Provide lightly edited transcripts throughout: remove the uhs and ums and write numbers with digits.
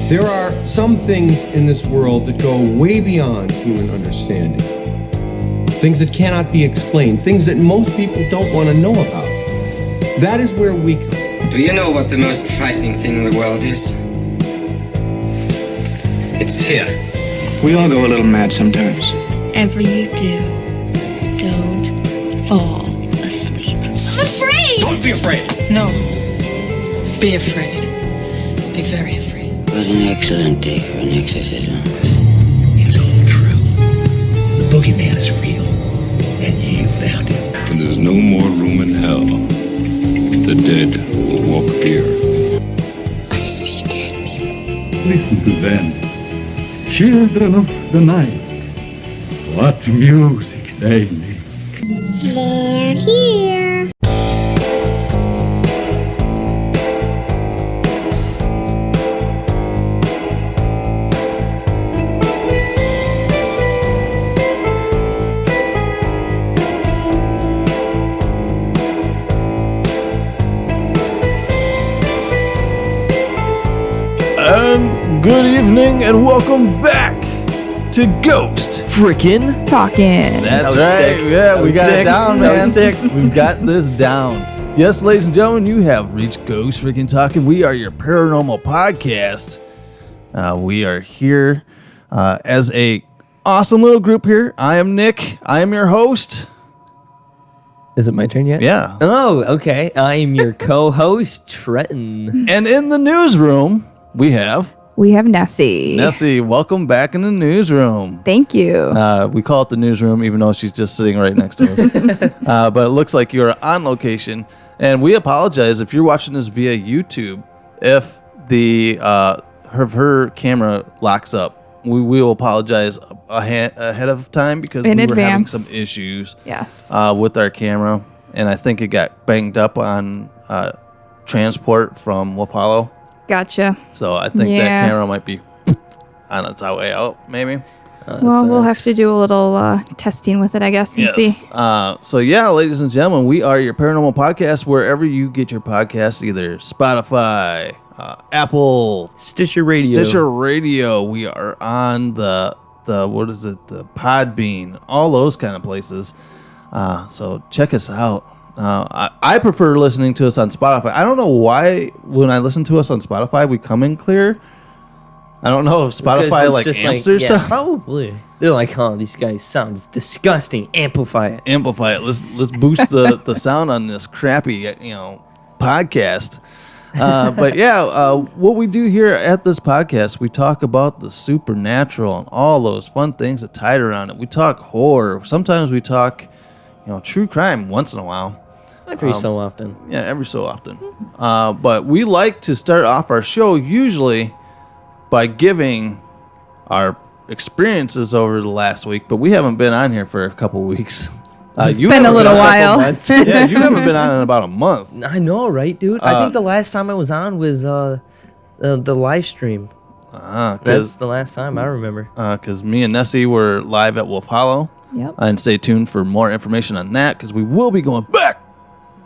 There are some things in this world that go way beyond human understanding. Things that cannot be explained, things that most people don't want to know about. That is where we come. Do you know what the most frightening thing in the world is? It's fear. We all go a little mad sometimes. Whatever you do, don't fall asleep. I'm afraid! Don't be afraid! No. Be afraid. Be very afraid. What an excellent day for an exorcism. It's all true. The boogeyman is real. And you found him. When there's no more room in hell, the dead will walk the earth. I see dead people. Listen to them. Children of the night. What music they make. They're here. And good evening and welcome back to Ghost Frickin' Talking. That's right. Sick. Yeah, we got sick. it down, That man. was sick. We've got this down. Yes, ladies and gentlemen, you have reached Ghost Frickin' Talking. We are your paranormal podcast. We are here as a awesome little group here. I am Nick. I am your host. Is it my turn yet? Yeah. Oh, okay. I am your co-host, Trenton. And in the newsroom, we have Nessie. Nessie, welcome back in the newsroom. Thank you. We call it the newsroom, even though she's just sitting right next to us. But it looks like you're on location. And we apologize if you're watching this via YouTube. If her camera locks up, we will apologize ahead of time because we were having some issues with our camera. And I think it got banged up on transport from Wolf Hollow. Gotcha. So I think that camera might be on its way out, maybe. Well, we'll have to do a little testing with it, I guess, and see. So yeah, ladies and gentlemen, we are your paranormal podcast wherever you get your podcast, either Spotify, Apple, Stitcher Radio. We are on the Podbean, all those kind of places. So check us out. I prefer listening to us on Spotify. I don't know why when I listen to us on Spotify, we come in clear. I don't know if Spotify amps their stuff. Probably. They're like, oh, these guys sound disgusting. Amplify it. Let's boost the sound on this crappy podcast. But yeah, what we do here at this podcast, we talk about the supernatural and all those fun things that tied around it. We talk horror. Sometimes we talk, true crime once in a while. Every so often. Yeah, every so often. But we like to start off our show usually by giving our experiences over the last week, but we haven't been on here for a couple weeks. It's been a little while. Yeah, you haven't been on in about a month. I know, right, dude? I think the last time I was on was the live stream. That's the last time I remember. Because me and Nessie were live at Wolf Hollow. Yep. And stay tuned for more information on that because we will be going back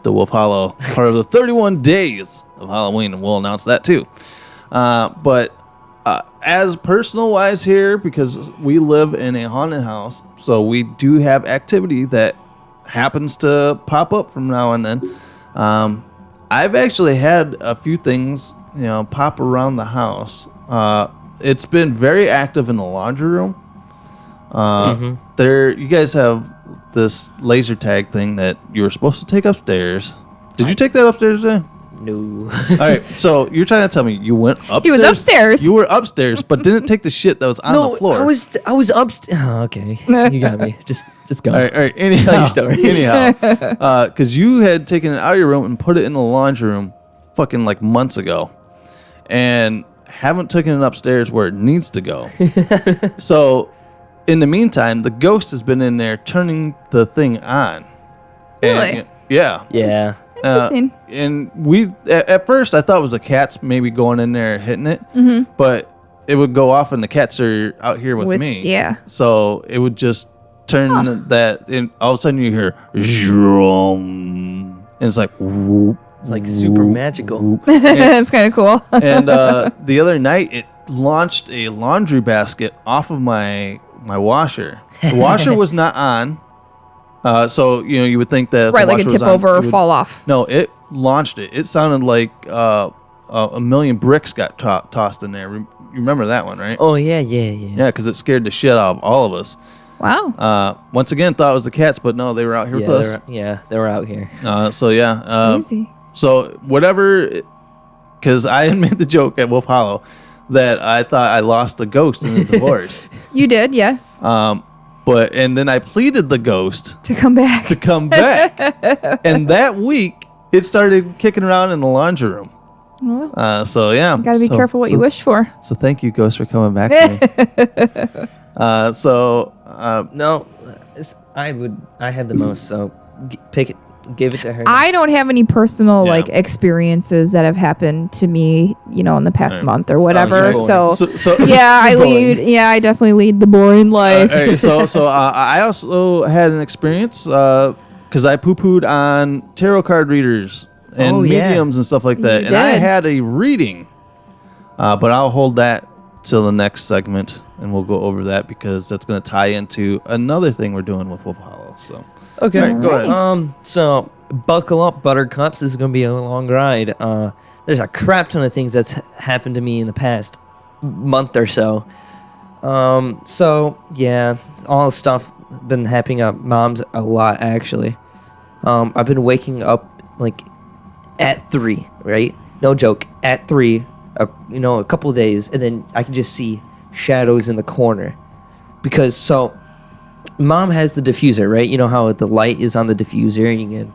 to Wolf Hollow, part of the 31 days of Halloween, and we'll announce that too. But as personal-wise here, because we live in a haunted house, so we do have activity that happens to pop up from now and then. I've actually had a few things, pop around the house. It's been very active in the laundry room. You guys have this laser tag thing that you were supposed to take upstairs. Did you take that upstairs today? No. All right, so you're trying to tell me you went upstairs? He was upstairs. You were upstairs, but didn't take the shit that was on the floor. I was upstairs. Oh, okay. You got me. Just go. All right. Anyhow, tell your story. Anyhow, because you had taken it out of your room and put it in the laundry room fucking like months ago, and haven't taken it upstairs where it needs to go. So, in the meantime, the ghost has been in there turning the thing on. Really? Yeah. Yeah. Interesting. And we, at first, I thought it was the cats maybe going in there and hitting it, but it would go off and the cats are out here with me. Yeah. So it would just turn that, and all of a sudden you hear, and it's like, whoop. It's like super magical. It's kind of cool. And the other night, it launched a laundry basket off of my washer. The washer was not on. So, you would think that Right, the like a washer was tip on, over or fall off. No, it launched it. It sounded like a million bricks got tossed in there. You remember that one, right? Oh, yeah. Yeah, because it scared the shit out of all of us. Wow. Once again, thought it was the cats, but no, they were out here with us. They were out here. Easy. So whatever, because I had made the joke at Wolf Hollow that I thought I lost the ghost in the divorce. You did, yes. And then I pleaded the ghost To come back. And that week it started kicking around in the laundry room. Well, So yeah, gotta be careful what you wish for. So thank you, ghost, for coming back to me. No, I had the most, so pick it, give it to her. I don't have any personal experiences that have happened to me, in the past month or whatever. So yeah, I definitely lead the boring life. I also had an experience because I poo-pooed on tarot card readers and mediums and stuff like that, and I had a reading, but I'll hold that till the next segment, and we'll go over that because that's going to tie into another thing we're doing with Wolf Hollow. So okay, go ahead. So buckle up, Buttercups. This is going to be a long ride. There's a crap ton of things that's happened to me in the past month or so. So yeah, all the stuff been happening at Mom's a lot actually. I've been waking up like at 3, right? No joke, at 3. A couple of days, and then I can just see shadows in the corner. Because Mom has the diffuser, right? You know how the light is on the diffuser, and you get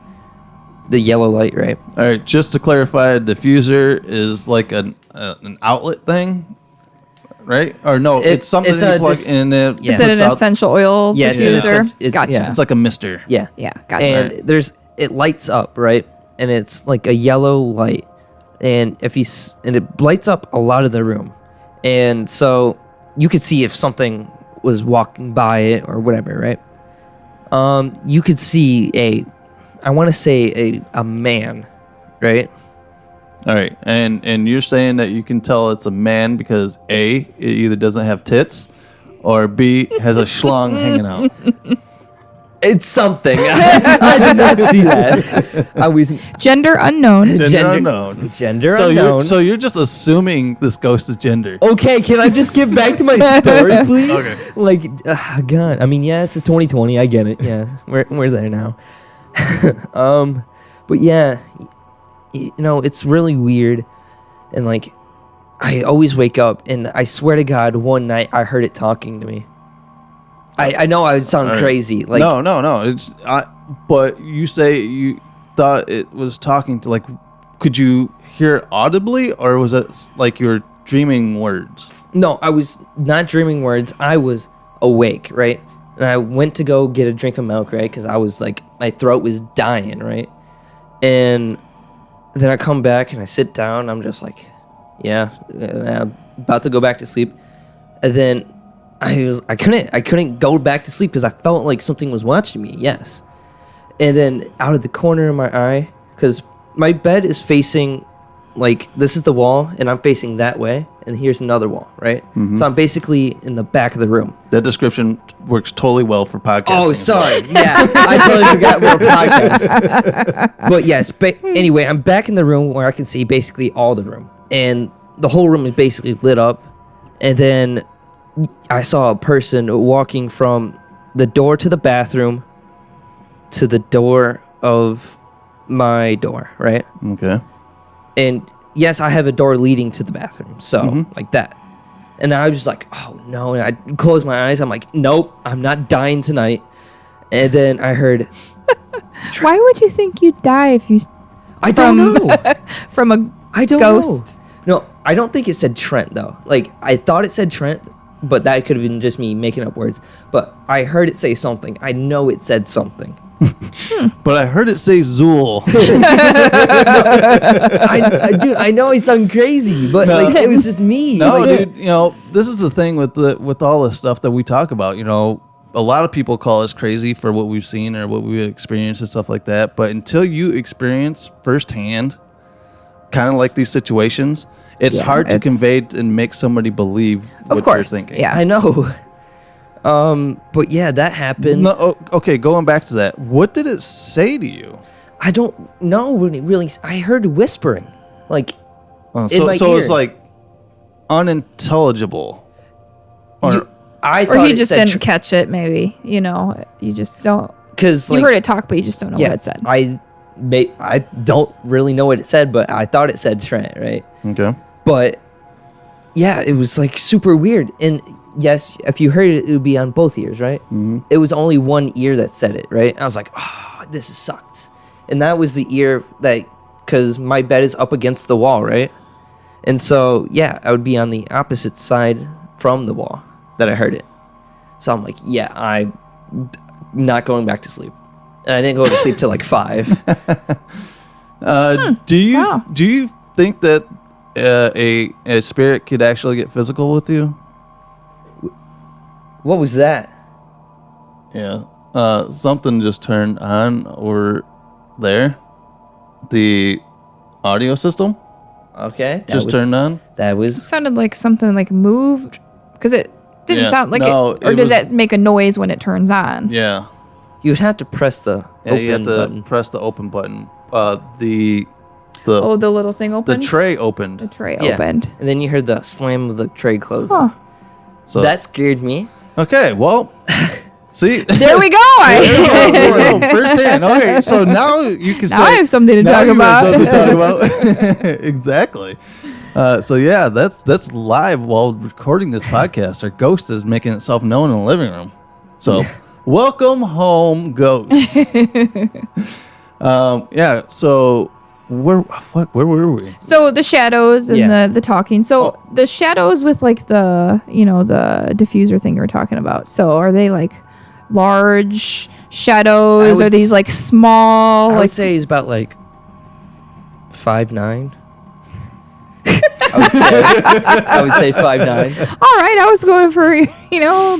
the yellow light, right? All right, just to clarify, a diffuser is like an outlet thing, right? Or no, it's something it's that you a plug dis- in. It Is it an essential oil diffuser? Gotcha. It's like a mister. Yeah. Yeah, gotcha. And it lights up, right? And it's like a yellow light. And it lights up a lot of the room, and so you could see if something was walking by it or whatever, right? You could see I want to say a man, right? All right, and you're saying that you can tell it's a man because A, it either doesn't have tits, or B, has a schlong hanging out. It's something. I did not see that. I was Gender unknown. Gender unknown. Gender unknown. So you're just assuming this ghost is gender. Okay, can I just get back to my story, please? Okay. Like, God. I mean, yes, it's 2020. I get it. Yeah, we're there now. But yeah, it's really weird, and like, I always wake up, and I swear to God, one night I heard it talking to me. I know I would sound crazy. Like no. It's but you say you thought it was talking to, like, could you hear it audibly, or was it like you were dreaming words? No, I was not dreaming words. I was awake, right? And I went to go get a drink of milk, right? Because I was like, my throat was dying, right? And then I come back and I sit down. I'm just like, I'm about to go back to sleep. And then I couldn't go back to sleep because I felt like something was watching me. Yes. And then out of the corner of my eye, because my bed is facing, like, this is the wall, and I'm facing that way, and here's another wall, right? Mm-hmm. So I'm basically in the back of the room. That description works totally well for podcasting. Oh, sorry. Yeah, I totally forgot we're a podcast. But yes, anyway, I'm back in the room where I can see basically all the room, and the whole room is basically lit up, and then I saw a person walking from the door to the bathroom to the door of my door, right? Okay. And yes, I have a door leading to the bathroom, so like that. And I was just like, oh no, and I closed my eyes. I'm like, nope, I'm not dying tonight. And then I heard... Why would you think you'd die if you... I don't know. From a I don't ghost? know. No, I don't think it said Trent, though. Like, I thought it said Trent, but that could have been just me making up words. But I heard it say something. I know it said something. But I heard it say Zool. Dude, I know I sound crazy, but like, it was just me. No, like, dude, this is the thing with all this stuff that we talk about. A lot of people call us crazy for what we've seen or what we've experienced and stuff like that. But until you experience firsthand, kind of like these situations, it's hard to convey and make somebody believe what you're thinking. Yeah, I know. But yeah, that happened. No, okay, going back to that, what did it say to you? I don't know when it really. I heard whispering, like in my ear. So it's like unintelligible. Or he just didn't catch it. Maybe you just don't. Because you heard it talk, but you just don't know what it said. I don't really know what it said, but I thought it said Trent, right? Okay. But yeah, it was like super weird. And yes, if you heard it, it would be on both ears, right? Mm-hmm. It was only one ear that said it, right? I was like, oh, this sucks. And that was the ear because my bed is up against the wall, right? And so, yeah, I would be on the opposite side from the wall that I heard it. So I'm like, yeah, I'm not going back to sleep. And I didn't go to sleep till like 5. Do you think that a spirit could actually get physical with you? What was that? Yeah. Something just turned on over there. The audio system. Okay. Just turned on. It sounded like something like moved because it didn't sound like it. Or does that make a noise when it turns on? Yeah. You would have to press the open button. Press the open button. The little thing opened? The tray opened. The tray opened. And then you heard the slam of the tray closing. Huh. So that scared me. Okay, well, see. There we go. Firsthand. Okay, so now you can now I have something to talk about. Exactly. So yeah, that's live while recording this podcast. Our ghost is making itself known in the living room. So welcome home, ghosts. Yeah. So where were we? So the shadows and the talking. So the shadows with like the the diffuser thing you were talking about. So are they like large shadows? Are these like small? I would say he's about like 5'9". I would say 5'9". All right, I was going for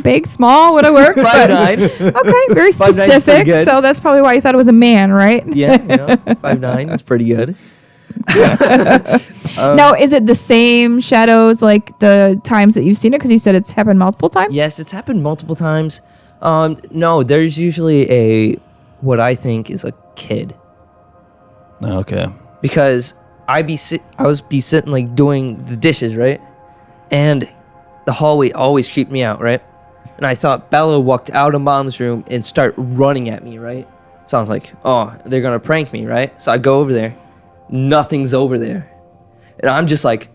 big, small, would I work? 5'9". Okay, very specific. So that's probably why you thought it was a man, right? Yeah, 5'9" is pretty good. Now, is it the same shadows like the times that you've seen it? Because you said it's happened multiple times. Yes, it's happened multiple times. No, there's usually what I think is a kid. Okay. Because I was sitting like doing the dishes, right? And the hallway always creeped me out, right? And I thought Bella walked out of Mom's room and start running at me, right? So I was like, oh, they're gonna prank me, right? So I go over there, nothing's over there, and I'm just like,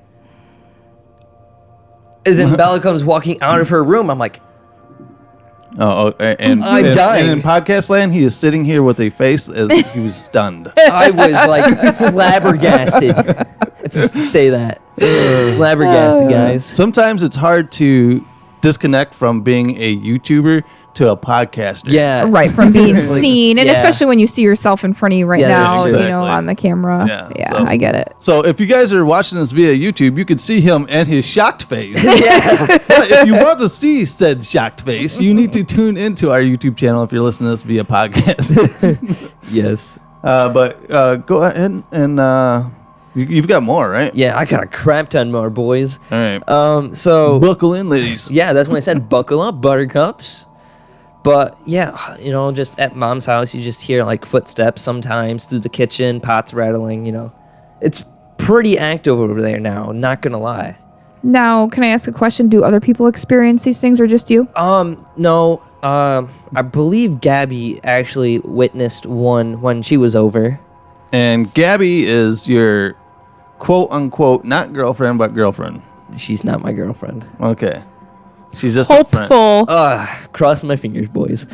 and then Bella comes walking out of her room. I'm like, and I'm dying. And in podcast land, he is sitting here with a face as he was stunned. I was like flabbergasted. If you say that, flabbergasted, guys. Sometimes it's hard to disconnect from being a YouTuber to a podcaster. Yeah, right. From being seen, and especially when you see yourself in front of you right now, exactly. On the camera. Yeah, I get it. So if you guys are watching this via YouTube, you could see him and his shocked face. But if you want to see said shocked face, you need to tune into our YouTube channel if you're listening to this via podcast. Yes. But go ahead and you've got more, right? Yeah, I got a crap ton more, boys. All right. So buckle in, ladies. Yeah, that's when I said buckle up, buttercups. But yeah, just at Mom's house, you just hear like footsteps sometimes through the kitchen, pots rattling. It's pretty active over there now. Not gonna lie. Now, can I ask a question? Do other people experience these things, or just you? No. I believe Gabby actually witnessed one when she was over. And Gabby is your quote unquote not girlfriend, but girlfriend. She's not my girlfriend. Okay. She's just hopeful. A friend. Cross my fingers, boys.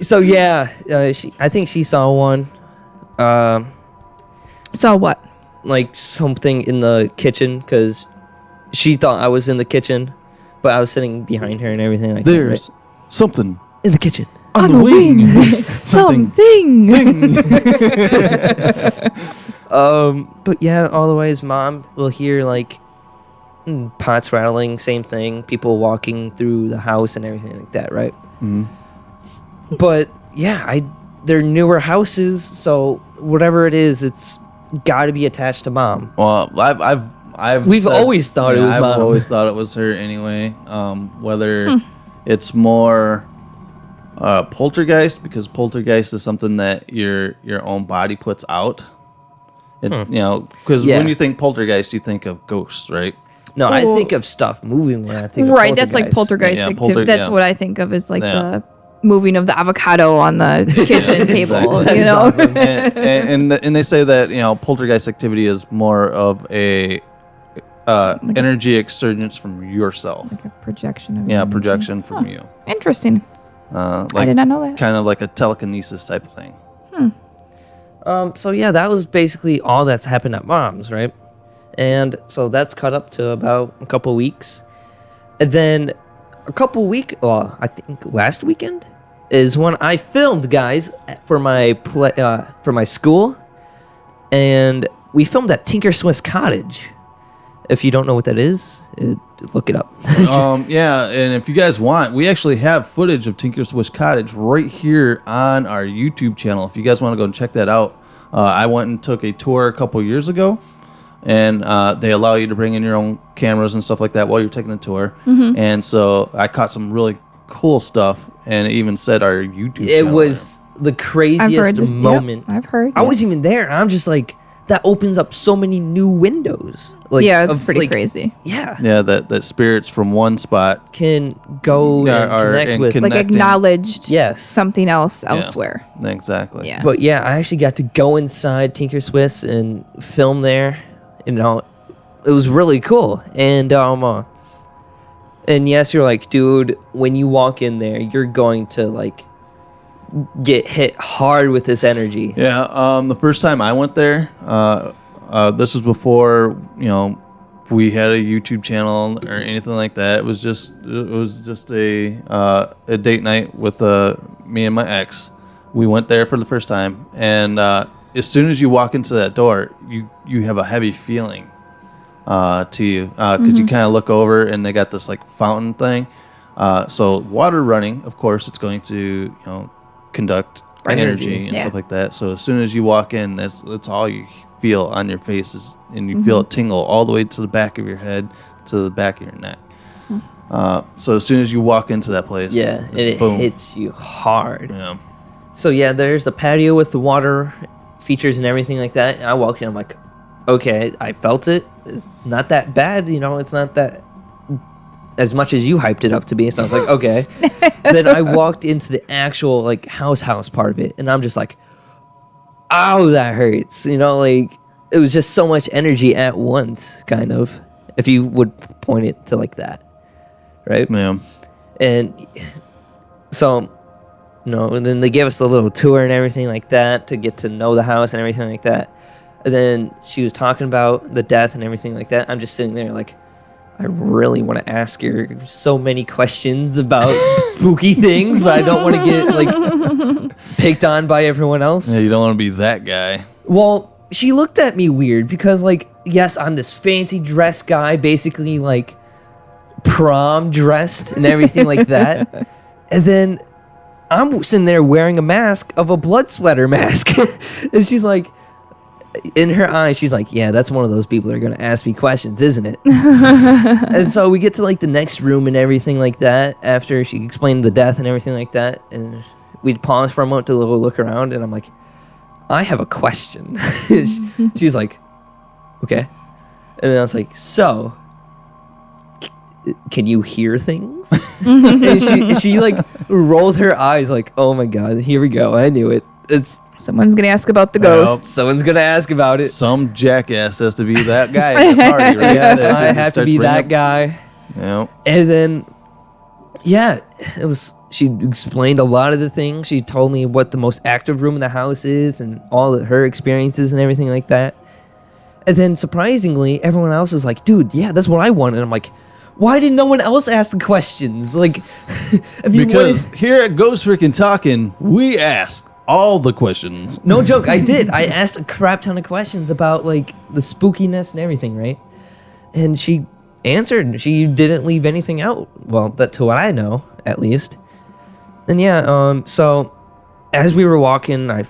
So yeah, I think she saw one. Saw what? Like something in the kitchen, because she thought I was in the kitchen, but I was sitting behind her and everything. Like There's that, right? something in the kitchen. On the wing. Something. But yeah, all the ways Mom will hear like pots rattling, same thing, people walking through the house and everything like that, right? Mm-hmm. But yeah, they're newer houses, so whatever it is, it's got to be attached to Mom. Well, We've always thought it was I've Mom. always thought it was her anyway. Whether it's more poltergeist, because poltergeist is something that your own body puts out. Because when you think poltergeist, you think of ghosts, right? No, I think of stuff moving when I think of Right, that's like poltergeist activity. That's what I think of as like the moving of the avocado on the kitchen table, you know? Awesome. and they say that, poltergeist activity is more of a energy exurgence from yourself. Like a projection of energy. Projection from you. Interesting. I did not know that. Kind of like a telekinesis type of thing. So yeah, that was basically all that's happened at Mom's, right? And so that's cut up to about a couple weeks. And then I think last weekend is when I filmed, guys, for my for my school. And we filmed at Tinker Swiss Cottage. If you don't know what that is, look it up. Yeah, and if you guys want, we actually have footage of Tinker Swiss Cottage right here on our YouTube channel. If you guys want to go and check that out, I went and took a tour a couple years ago, and they allow you to bring in your own cameras and stuff like that while you're taking a tour. And so I caught some really cool stuff, and it even said our YouTube channel. It was the craziest moment. I've heard. I wasn't even there. I'm just like, that opens up so many new windows. Like, it's pretty crazy. Yeah. Yeah, that spirits from one spot can go and connect with. Like acknowledged something else elsewhere. Exactly. Yeah. But yeah, I actually got to go inside Tinker Swiss and film there. It was really cool. And yes, you're like, dude, when you walk in there, you're going to like get hit hard with this energy. Yeah, the first time I went there, this was before we had a YouTube channel or anything like that. It was just a date night with me and my ex. We went there for the first time, and as soon as you walk into that door, you have a heavy feeling to you because you kind of look over and they got this like fountain thing. So water running, of course, it's going to conduct energy and stuff like that. So as soon as you walk in, that's all you feel on your faces, and you feel it tingle all the way to the back of your head, to the back of your neck. So as soon as you walk into that place, it hits you hard. Yeah. So yeah, there's the patio with the water features and everything like that. And I walked in, I'm like, okay, I felt it. It's not that bad, it's not that as much as you hyped it up to be. So I was like, okay. Then I walked into the actual like house part of it, and I'm just like, ow, that hurts. Like it was just so much energy at once, kind of, if you would point it to like that, right? Yeah. And so, and then they gave us the little tour and everything like that to get to know the house and everything like that. And then she was talking about the death and everything like that. I'm just sitting there like, I really want to ask her so many questions about spooky things, but I don't want to get like picked on by everyone else. Yeah, you don't want to be that guy. Well, she looked at me weird because, like, yes, I'm this fancy dress guy, basically like prom dressed and everything like that. And then I'm sitting there wearing a mask of a blood sweater mask. And she's like, in her eyes, she's like, yeah, that's one of those people that are going to ask me questions, isn't it? And so we get to like the next room and everything like that after she explained the death and everything like that. And we'd pause for a moment to look around, and I'm like, I have a question. She's like, okay. And then I was like, so, can you hear things? And she like rolled her eyes like, oh my God, here we go. I knew it. Someone's gonna ask about the ghosts. Someone's gonna ask about it. Some jackass has to be that guy at the party, right? Yes, I have to be that guy. Yeah. And then, yeah, it was. She explained a lot of the things. She told me what the most active room in the house is and all of her experiences and everything like that. And then, surprisingly, everyone else is like, dude, yeah, that's what I want. And I'm like, why did no one else ask the questions? Like, because here at Ghost Freaking Talking, we ask all the questions. No joke, I did. I asked a crap ton of questions about like the spookiness and everything, right? And she answered. She didn't leave anything out. Well, that to what I know, at least. And yeah, so as we were walking, like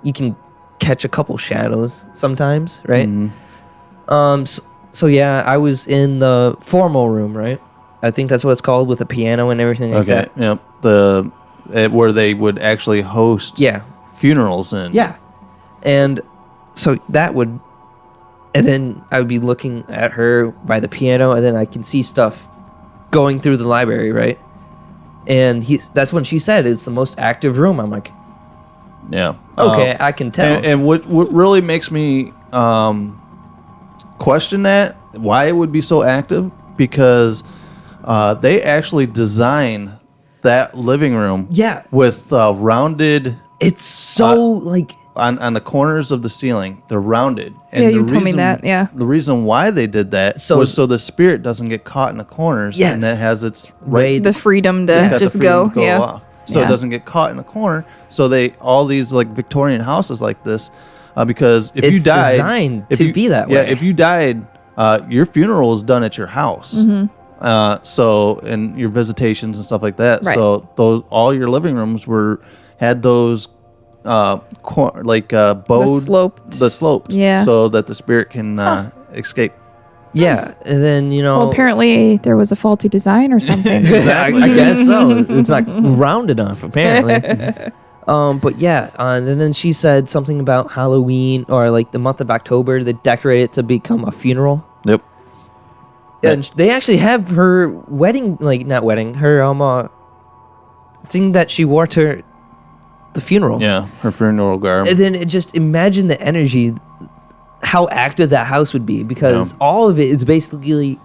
you can catch a couple shadows sometimes, right? Mm-hmm. So yeah, I was in the formal room, right? I think that's what it's called, with a piano and everything like that. Yep. Where they would actually host funerals in. Yeah. And so that would, and then I would be looking at her by the piano, and then I can see stuff going through the library, right? And that's when she said it's the most active room. I'm like, yeah. Okay, I can tell. And what really makes me question that, why it would be so active, because they actually design that living room with rounded... It's so, like... On the corners of the ceiling, they're rounded. And yeah, you told me that, yeah. The reason why they did that was so the spirit doesn't get caught in the corners, and that has its the freedom to just go off. So it doesn't get caught in a corner. So all these like Victorian houses like this, because if you died... It's designed to be that way. Yeah, if you died, your funeral is done at your house. Mm-hmm. So, and your visitations and stuff like that. Right. So all your living rooms had those... bowed the sloped, so that the spirit can escape. Yeah, and then well, apparently there was a faulty design or something. Exactly. I guess so. It's not round enough, apparently. But yeah, and then she said something about Halloween or like the month of October. They decorate it to become a funeral. Yep. And they actually have her wedding, like not wedding, her thing that she wore to the funeral. Yeah, her funeral garb. And then just imagine the energy, how active that house would be, because all of it is basically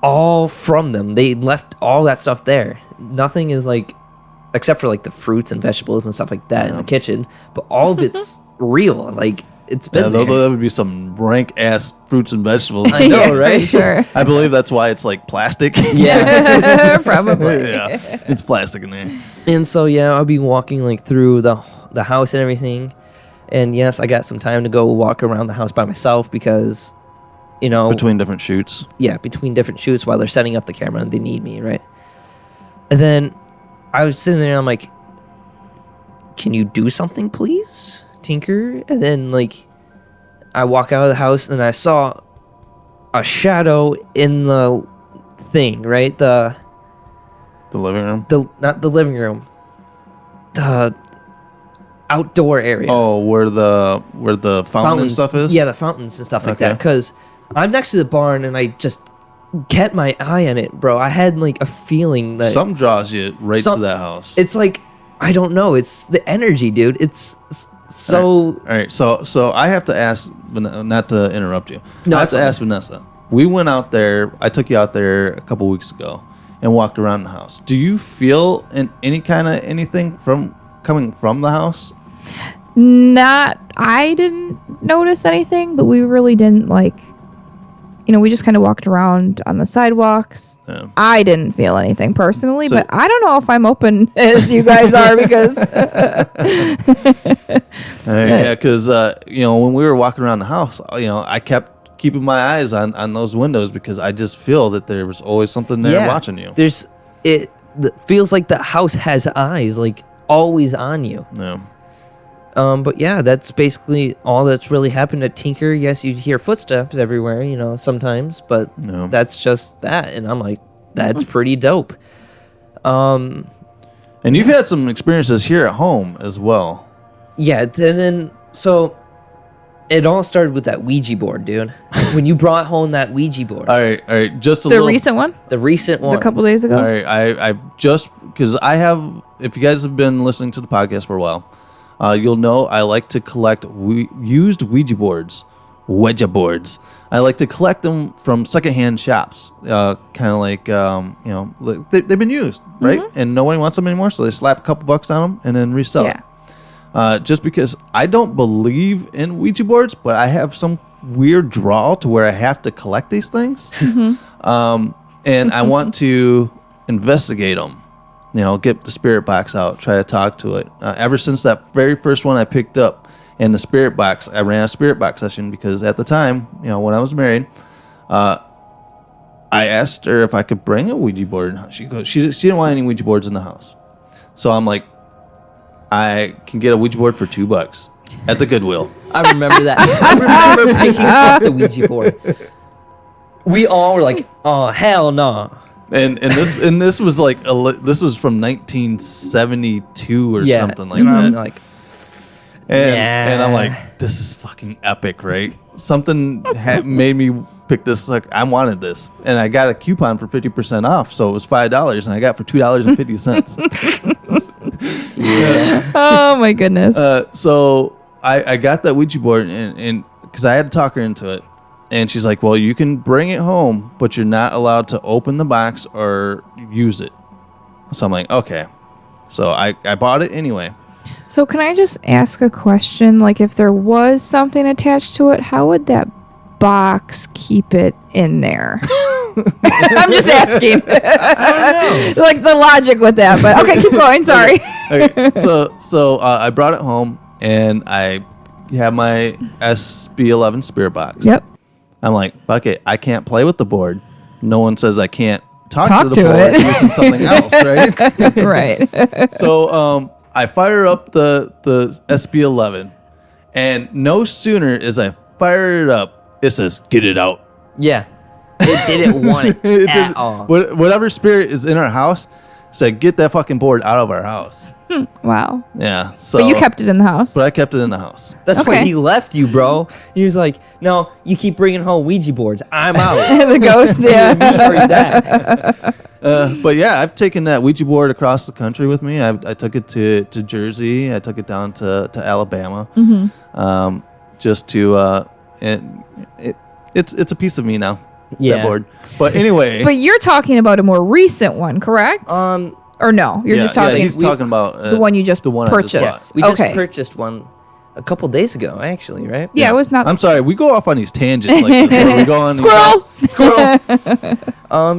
all from them. They left all that stuff there. Nothing is like, except for like the fruits and vegetables and stuff like that in the kitchen, but all of it's real. Like it's been there. That would be some rank ass fruits and vegetables. I know, right? Sure. I believe that's why it's like plastic. Yeah, probably. Yeah, it's plastic in there. And so I'll be walking like through the house and everything, and yes, I got some time to go walk around the house by myself because, between different shoots. Yeah, between different shoots while they're setting up the camera and they need me, right? And then I was sitting there and I'm like, "Can you do something, please, Tinker?" And then like I walk out of the house and I saw a shadow in the thing, right? The living room? Not the living room. The outdoor area. Oh, where the fountain and stuff is? Yeah, the fountains and stuff like that. Because I'm next to the barn and I just kept my eye on it, bro. I had like a feeling that something draws you to that house. It's like, I don't know. It's the energy, dude. It's so... All right. So I have to ask, not to interrupt you. No, I have to ask Vanessa. We went out there. I took you out there a couple weeks ago and walked around the house. Do you feel any kind of anything coming from the house? I didn't notice anything, but we really didn't we just kind of walked around on the sidewalks. Yeah. I didn't feel anything personally, but I don't know if I'm open as you guys are because... Yeah, because, when we were walking around the house, I kept keeping my eyes on those windows because I just feel that there was always something there watching you. It feels like the house has eyes, like always on you. Yeah. But yeah, that's basically all that's really happened at Tinker. Yes, you hear footsteps everywhere, sometimes, but that's just that. And I'm like, that's pretty dope. And you've had some experiences here at home as well. Yeah, and then, so it all started with that Ouija board, dude. When you brought home that Ouija board. All right, just the recent one? The recent one. A couple days ago? All right, I just, because if you guys have been listening to the podcast for a while, you'll know I like to collect used Ouija boards. I like to collect them from secondhand shops. Kind of like, they've been used, right? Mm-hmm. And nobody wants them anymore, so they slap a couple bucks on them and then resell it. Just because I don't believe in Ouija boards, but I have some weird draw to where I have to collect these things. Mm-hmm. And I want to investigate them. Get the spirit box out, try to talk to it. Ever since that very first one I picked up in the spirit box, I ran a spirit box session because at the time, when I was married, I asked her if I could bring a Ouija board. She didn't want any Ouija boards in the house. So I'm like, I can get a Ouija board for $2 at the Goodwill. I remember that. I remember picking up the Ouija board. We all were like, "Oh hell no!" And this was like this was from 1972 or something like and that. I'm like, and I'm like, this is fucking epic, right? Something made me pick this. Like, I wanted this, and I got a coupon for 50% off, so it was $5, and I got it for $2.50. Yeah. Oh my goodness. So I got that Ouija board, and because I had to talk her into it. And she's like, well, you can bring it home, but you're not allowed to open the box or use it. So I'm like, okay. So I bought it anyway. So can I just ask a question? Like, if there was something attached to it, how would that box keep it in there? I'm just asking. I don't know. Like the logic with that, but okay, keep going. Sorry. Okay. So I brought it home, and I have my SB11 spirit box. Yep. I'm like, fuck it, I can't play with the board. No one says I can't talk to the to board it. using something else, right? Right. So I fire up the SB11, and no sooner as I fire it up, it says, get it out. Yeah. It didn't want it at all. Whatever spirit is in our house said, get that fucking board out of our house. Wow. Yeah. So, but you kept it in the house. But I kept it in the house. That's why he left you, bro. He was like, no, you keep bringing home Ouija boards. I'm out. The ghost, yeah. But yeah, I've taken that Ouija board across the country with me. I took it to Jersey. I took it down to Alabama. Mm-hmm. Just to, it's a piece of me now. Yeah. That board. But anyway. But you're talking about a more recent one, correct? Or no? You're just talking. Yeah, he's talking about the one you just purchased. Yeah, we just purchased one a couple days ago, actually, right? Yeah, it was not. I'm sorry, we go off on these tangents like this. Where we go on Squirrel.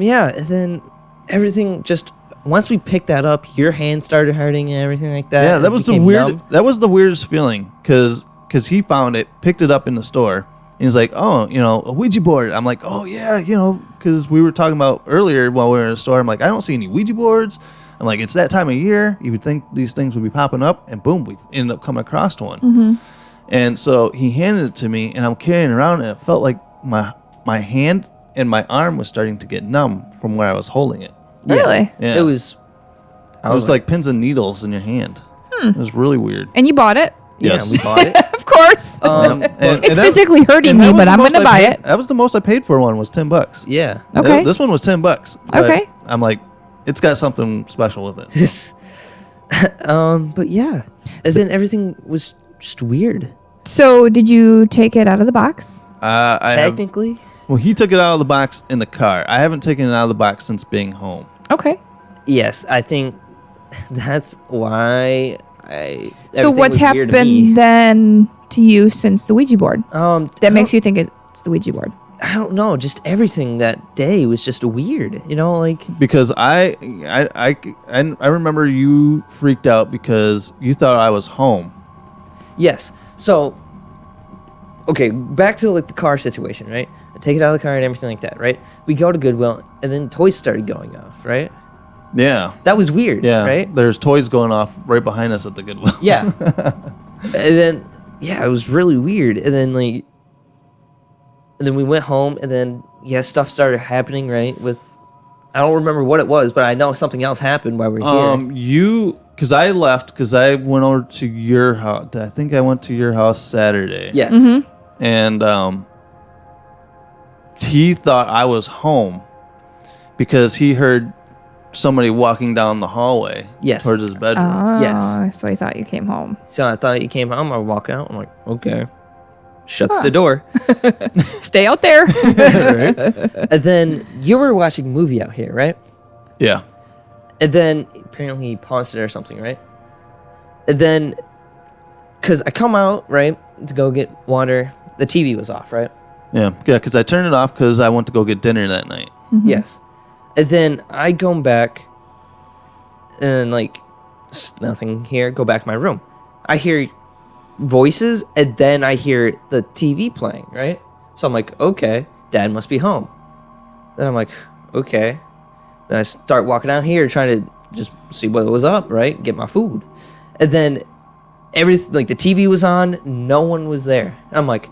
Yeah, and then everything just once we picked that up, your hand started hurting and everything like that. Yeah, that was the weird. That was the weirdest feeling because he found it, picked it up in the store. And he's like, oh, a Ouija board. I'm like, oh, yeah, because we were talking about earlier while we were in the store. I'm like, I don't see any Ouija boards. I'm like, it's that time of year. You would think these things would be popping up. And boom, we ended up coming across one. Mm-hmm. And so he handed it to me, and I'm carrying it around, and it felt like my hand and my arm was starting to get numb from where I was holding it. Really? Yeah. It was like pins and needles in your hand. It was really weird. And you bought it? Yes. Yeah, we bought it. Of course. It's physically hurting me, but I'm going to buy it. That was the most I paid for one was $10. Yeah. Okay. This one was $10. Okay. I'm like, it's got something special with it. But yeah. And then everything was just weird. So did you take it out of the box? Technically? Well, he took it out of the box in the car. I haven't taken it out of the box since being home. Okay. Yes, I think that's why So what's happened then to you since the Ouija board? That makes you think it's the Ouija board. I don't know. Just everything that day was just weird. Because I remember you freaked out because you thought I was home. Yes. So, okay, back to the car situation, right? I take it out of the car and everything like that, right? We go to Goodwill, and then toys started going off, right? Yeah. That was weird, right? There's toys going off right behind us at the Goodwill. Yeah. And then, it was really weird. And then, and then we went home, and then, stuff started happening, right? I don't remember what it was, but I know something else happened while we were here. Because I left, because I went over to your house. I think I went to your house Saturday. Yes. Mm-hmm. And he thought I was home because he heard somebody walking down the hallway towards his bedroom. Oh, yes. So he thought you came home. So I thought you came home. I walk out. I'm like, okay. Shut the door. Stay out there. Right? And then you were watching a movie out here, right? Yeah. And then apparently he paused it or something, right? And then, because I come out, right, to go get water. The TV was off, right? Yeah, because I turned it off because I went to go get dinner that night. Mm-hmm. Yes. And then I go back and nothing here, go back to my room. I hear voices and then I hear the TV playing, right? So I'm like, okay, Dad must be home. Then I'm like, okay. Then I start walking out here trying to just see what was up, right? Get my food. And then everything, like the TV was on, no one was there. And I'm like,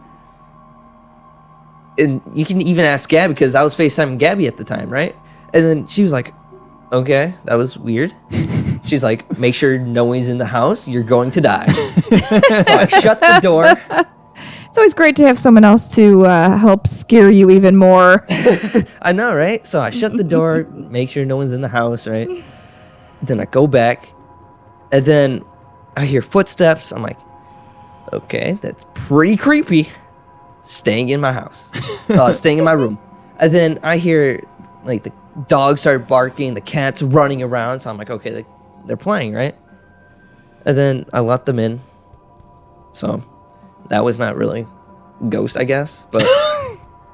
and you can even ask Gabby because I was FaceTiming Gabby at the time, right? And then she was like, okay, that was weird. She's like, make sure no one's in the house. You're going to die. So I shut the door. It's always great to have someone else to help scare you even more. I know, right? So I shut the door, make sure no one's in the house, right? Then I go back, and then I hear footsteps. I'm like, okay, that's pretty creepy. Staying in my house. Staying in my room. And then I hear, like, the dogs start barking, the cats running around. So I'm like, okay, they're playing, right? And then I let them in. So that was not really ghost, I guess, but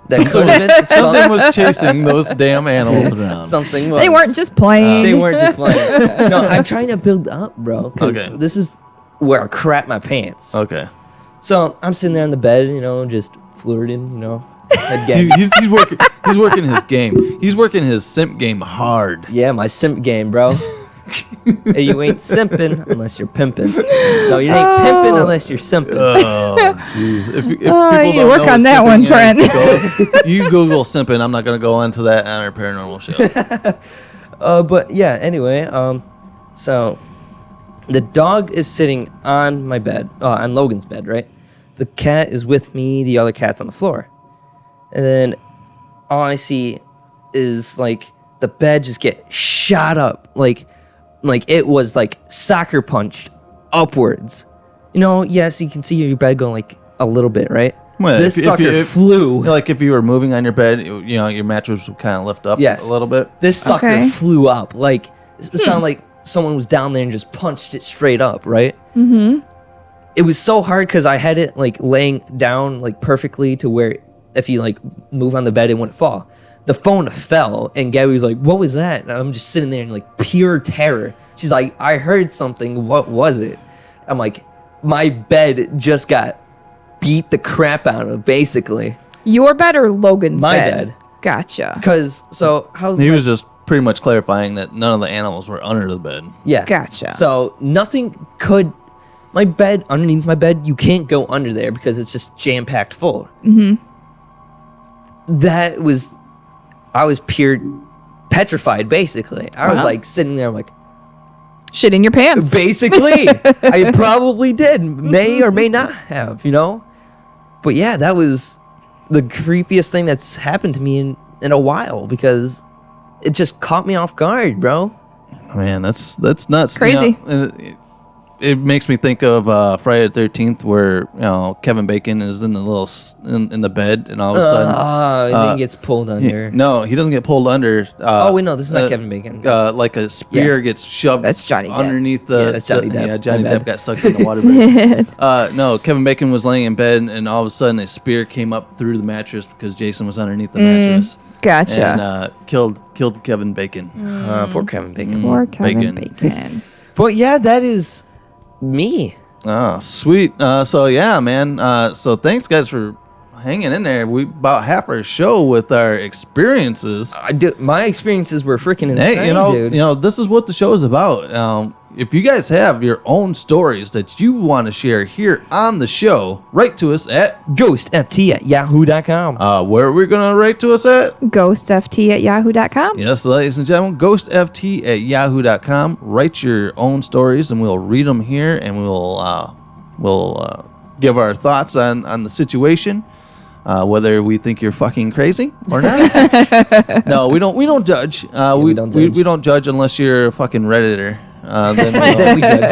that could have been something was chasing those damn animals around. Something was. They weren't just playing. They weren't just playing. No, I'm trying to build up, bro. Because this is where I crap my pants. Okay. So I'm sitting there on the bed, just flirting, he's working. He's working his game. He's working his simp game hard. Yeah, my simp game, bro. Hey, you ain't simping unless you're pimping. No, you ain't pimping unless you're simping. Oh, jeez. If people you don't work know on that one, Trent. You Google simping. I'm not going to go into that on our paranormal show. But yeah, anyway, so the dog is sitting on my bed, on Logan's bed, right? The cat is with me, the other cat's on the floor. And then all I see is like the bed just get shot up, like it was like soccer punched upwards. Yes, you can see your bed going like a little bit, right? Well, this sucker flew. Like if you were moving on your bed, your mattress would kind of lift up a little bit. This sucker flew up. Like it sounded like someone was down there and just punched it straight up, right? Mm-hmm. It was so hard because I had it like laying down like perfectly to where if you like move on the bed, it wouldn't fall. The phone fell, and Gabby was like, what was that? And I'm just sitting there in like pure terror. She's like, I heard something. What was it? I'm like, my bed just got beat the crap out of, basically. Your bed or Logan's my bed? bed. Gotcha. Because, so how... He was just pretty much clarifying that none of the animals were under the bed. Yeah. Gotcha. So nothing could... My bed, underneath my bed, you can't go under there because it's just jam-packed full. Mm-hmm. That was... I was pure petrified, basically. I was like sitting there, I'm like... Shit in your pants. Basically. I probably did. May or may not have, But yeah, that was the creepiest thing that's happened to me in a while because it just caught me off guard, bro. Man, that's nuts. Crazy. It makes me think of Friday the 13th, where Kevin Bacon is in the in the bed, and all of a sudden, and then he gets pulled under. No, he doesn't get pulled under. Oh wait, no, this is not Kevin Bacon. Like a spear gets shoved. That's Johnny Depp. Underneath the. Yeah, that's Johnny Depp. Yeah, Johnny Depp got sucked in the water. No, Kevin Bacon was laying in bed, and all of a sudden, a spear came up through the mattress because Jason was underneath the mattress. Gotcha. And killed Kevin Bacon. Poor Kevin Bacon. Poor Kevin Bacon. But yeah, that is me. Oh, sweet. So yeah, man. So thanks guys for hanging in there. We about half our show with our experiences. My experiences were freaking insane, hey, dude. this is what the show is about. If you guys have your own stories that you want to share here on the show, write to us at ghostft@yahoo.com. Where are we going to write to us at? Ghostft@yahoo.com. Yes, ladies and gentlemen, ghostft@yahoo.com. Write your own stories, and we'll read them here, and we'll give our thoughts on the situation. Whether we think you're fucking crazy or not. No, we don't judge. We don't judge unless you're a fucking Redditor.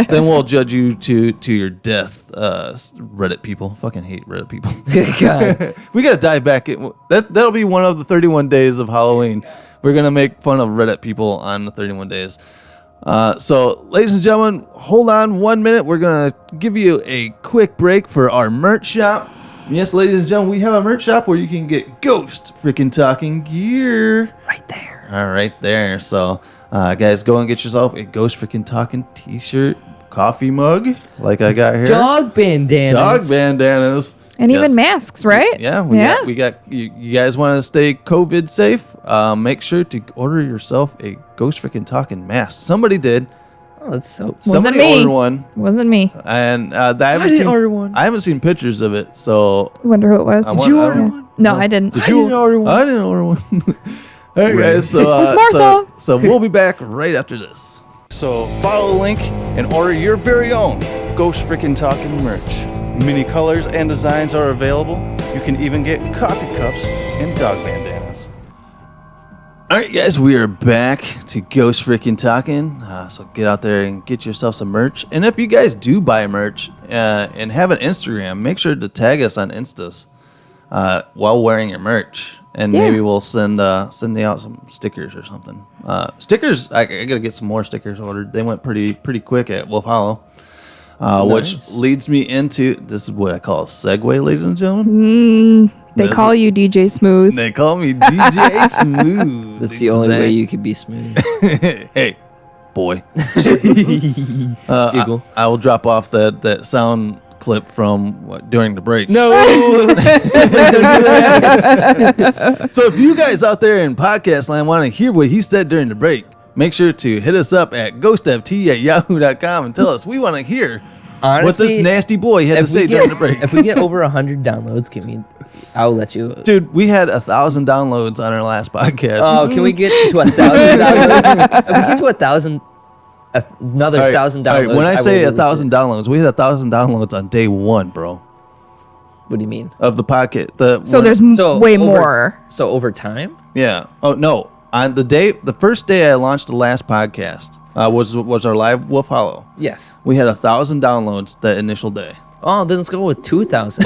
Then we'll judge you to your death. Reddit people fucking hate Reddit people. God. We gotta dive back in. That'll be one of the 31 days of Halloween. We're gonna make fun of Reddit people on the 31 days. So, ladies and gentlemen, hold on 1 minute. We're gonna give you a quick break for our merch shop. Yes, ladies and gentlemen, we have a merch shop where you can get ghost freaking talking gear. Right there. All right there. So, guys, go and get yourself a ghost freaking talking t-shirt, coffee mug, like I got here. Dog bandanas. And even masks, right? Yeah, we got you guys want to stay COVID safe? Make sure to order yourself a ghost freaking talking mask. Somebody did. Oh, that's so. Somebody me. ordered one. Wasn't me. And I didn't order one. I haven't seen pictures of it, so. I wonder who it was. Did you order one? No, I didn't. Did you? didn't order one. I didn't order one. All right, guys. So, It's Martha. so we'll be back right after this. So follow the link and order your very own Ghost Frickin' Talkin' merch. Many colors and designs are available. You can even get coffee cups and dog bandanas. All right, guys, we are back to Ghost Frickin' Talkin'. So get out there and get yourself some merch. And if you guys do buy merch and have an Instagram, make sure to tag us on Instas while wearing your merch. And maybe we'll send you out some stickers or something. Stickers, I gotta get some more stickers ordered. They went pretty quick at Wolf Hollow, which leads me into this is what I call a segue, ladies and gentlemen. They call you DJ Smooth. They call me DJ Smooth. That's the only way you could be smooth. Hey, boy. Giggle. I will drop off that sound clip from during the break. No. So if you guys out there in podcast land want to hear what he said during the break, make sure to hit us up at ghostft@yahoo.com and tell us. We want to hear what Honestly, this nasty boy had to say during the break. If we get over 100 downloads, I'll let you. Dude, we had 1,000 downloads on our last podcast. Oh, can we get to 1,000 downloads? If we get to 1,000, another 1,000 downloads. All right, when I will say release 1,000 downloads, we had 1,000 downloads on day one, bro. What do you mean? Of the pocket. So there's way more. So over time? Yeah. Oh no. On the first day I launched the last podcast was our live Wolf Hollow. Yes. We had 1,000 downloads that initial day. Oh, then let's go with 2,000.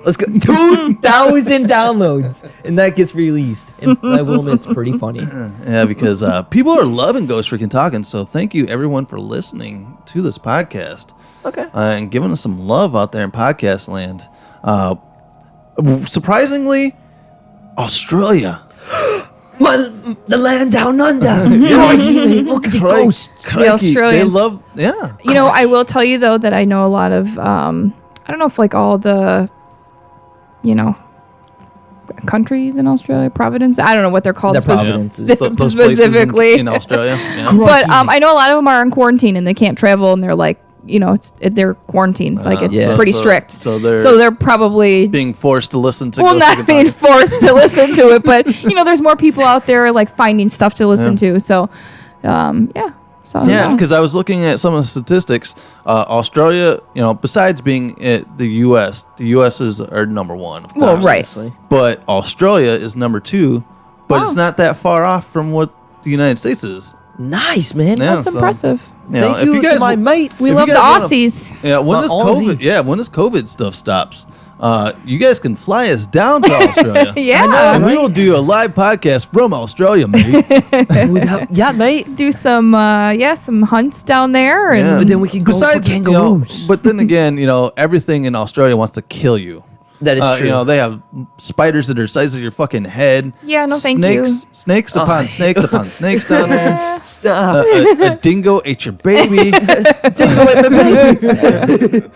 Let's go 2,000 downloads, and that gets released. And I will admit it's pretty funny. Yeah, because people are loving Ghost Freaking Talking. So thank you everyone for listening to this podcast. Okay. And giving us some love out there in podcast land. Surprisingly, Australia. The land down under. Look at the ghosts. The Australians. They love, yeah. You know, I will tell you though that I know a lot of I don't know if like all the countries in Australia, Providence, I don't know what they're called Those places specifically in Australia. Yeah. But I know a lot of them are in quarantine and they can't travel and they're like, they're quarantined, like it's pretty strict. So they're probably being forced to listen to. Well, not being forced to listen to it, but there's more people out there like finding stuff to listen to. So, yeah. So, yeah, because I was looking at some of the statistics. Australia, besides being the U.S., the U.S. is our number one. Of course. Well, right. But Australia is number two, but it's not that far off from what the United States is. Nice, man. Yeah, that's impressive. Thank you to my mates. We love the Aussies. When this COVID stuff stops, you guys can fly us down to Australia. Yeah. And we will do a live podcast from Australia, mate. Yeah, mate. Do some some hunts down there, and But then we can go for kangaroos. But then again, everything in Australia wants to kill you. That is true. They have spiders that are the size of your fucking head. Yeah, no, thank you. Snakes upon snakes upon snakes down there. Stop. A dingo ate your baby. Dingo ate my baby.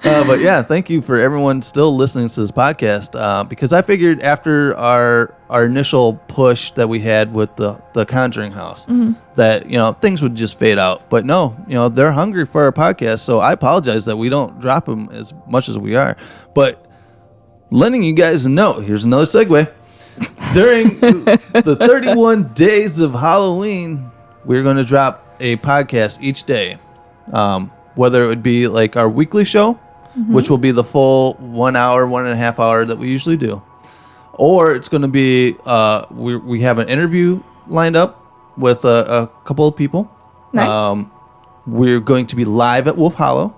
But yeah, thank you for everyone still listening to this podcast. Because I figured after our initial push that we had with the Conjuring House, that things would just fade out. But no, they're hungry for our podcast. So I apologize that we don't drop them as much as we are. But letting you guys know, here's another segue. During the 31 days of Halloween, we're going to drop a podcast each day. Whether it would be like our weekly show, which will be the full 1 hour, 1.5 hour that we usually do. Or it's going to be, we have an interview lined up with a couple of people. Nice. We're going to be live at Wolf Hollow.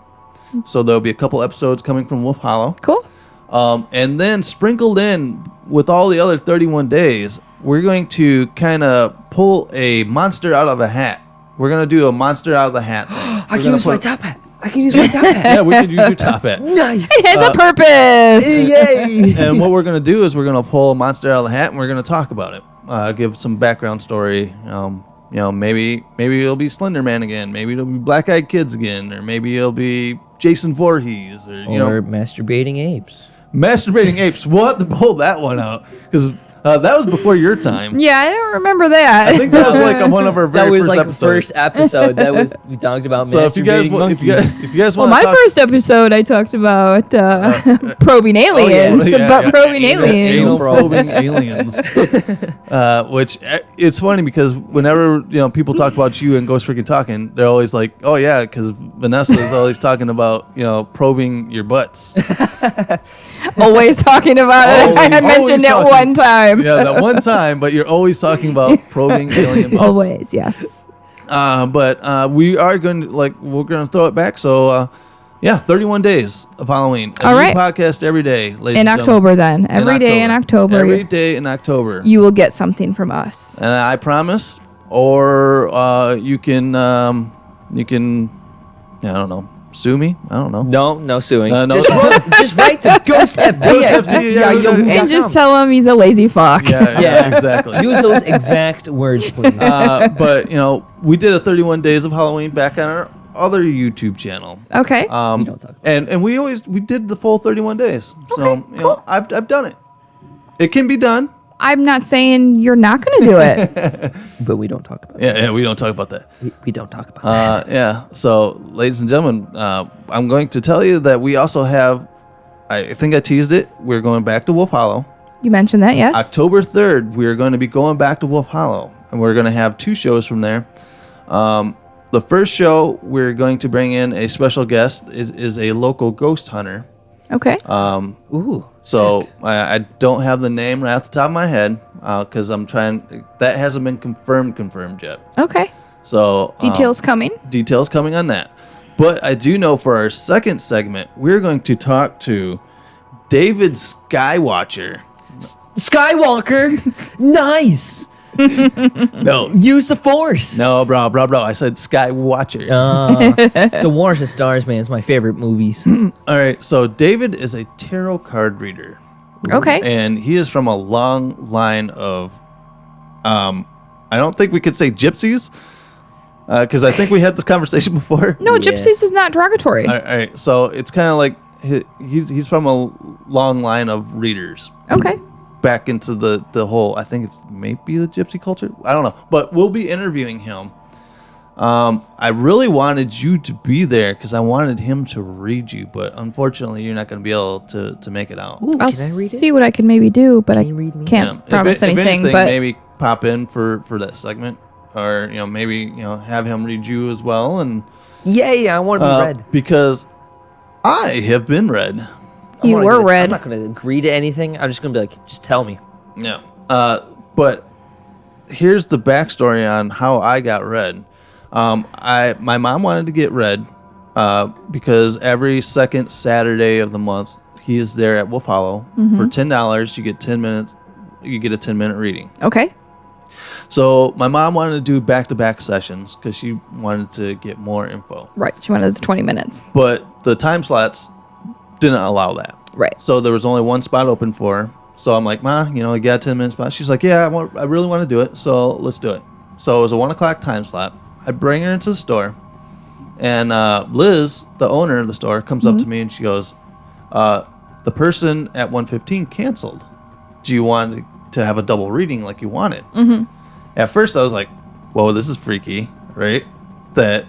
So there'll be a couple episodes coming from Wolf Hollow. Cool. And then sprinkled in with all the other 31 days, we're going to kind of pull a monster out of a hat. We're going to do a monster out of the hat thing. I can use my top hat. Yeah, we can use your top hat. Nice. It has a purpose. Yay. And what we're going to do is we're going to pull a monster out of the hat and we're going to talk about it. Give some background story. Maybe it'll be Slender Man again. Maybe it'll be Black Eyed Kids again. Or maybe it'll be Jason Voorhees. Or masturbating apes. Masturbating apes. We'll have to pull that one out because That was before your time. Yeah, I don't remember that. I think that was like one of our very That was first like episodes. first episode. That was we talked about. So if you guys want Well, to my talk, first episode, I talked about probing aliens, probing aliens. anal probing aliens. Which it's funny because whenever people talk about you and Ghost Freaking Talking, they're always like, "Oh yeah," because Vanessa is always talking about probing your butts. Always talking about it. I mentioned it one time. Yeah, that one time, but you're always talking about probing alien butts. Always, yes. But we are going to we're going to throw it back. So 31 days of Halloween. All right. Podcast every day, ladies In and October, gentlemen. then. Every day in October. Every day in October. You will get something from us. And I promise, or you can, I don't know, sue me. I don't know. No suing. No. Just write to Ghost FD. And just tell him he's a lazy fuck. Yeah, exactly. Use those exact words, please. But we did a 31 days of Halloween back on our other YouTube channel. Okay. And we did the full 31 days. So cool. I've done it. It can be done. I'm not saying you're not going to do it. But we don't talk about Yeah, we don't talk about that. We don't talk about that. Yeah. So, ladies and gentlemen, I'm going to tell you that we also have, I think I teased it, we're going back to Wolf Hollow. You mentioned that, yes. October 3rd, we are going to be going back to Wolf Hollow. And we're going to have 2 shows from there. The first show, we're going to bring in a special guest, is a local ghost hunter. Okay. Ooh. So I don't have the name right off the top of my head because I'm trying. That hasn't been confirmed yet. Okay. So Details coming. Details coming on that. But I do know for our second segment, we're going to talk to David Skywatcher. Skywalker. Nice. No. Use the Force. No, bro. I said Skywatcher. The Wars of Stars, man, is my favorite movies. All right. So David is a tarot card reader. Okay. And he is from a long line of, I don't think we could say gypsies, because I think we had this conversation before. No, gypsies is not derogatory. All right. So it's kind of like he's from a long line of readers. Okay. Back into the whole, I think it's maybe the gypsy culture. I don't know, but we'll be interviewing him. I really wanted you to be there because I wanted him to read you, but unfortunately, you're not going to be able to make it out. Ooh, I'll can I read see what I can maybe do, but can't promise if anything. anything, But maybe pop in for that segment, or maybe have him read you as well. And yeah, I want to be read because I have been read. You were read. I'm not going to agree to anything. I'm just going to be like, just tell me. Yeah. But here's the backstory on how I got read. My mom wanted to get read because every second Saturday of the month he is there at Wolf Hollow. For $10. You get 10 minutes. You get a 10-minute reading. Okay. So my mom wanted to do back-to-back sessions because she wanted to get more info. Right. She wanted the 20 minutes. But the time slots didn't allow that. Right. So there was only one spot open for her. So I'm like, Ma, you got a 10-minute spot. She's like, yeah, I really want to do it. So let's do it. So it was a 1 o'clock time slot. I bring her into the store. And Liz, the owner of the store, comes up to me and she goes, the person at 1:15 canceled. Do you want to have a double reading like you wanted? At first I was like, whoa, this is freaky, right? That,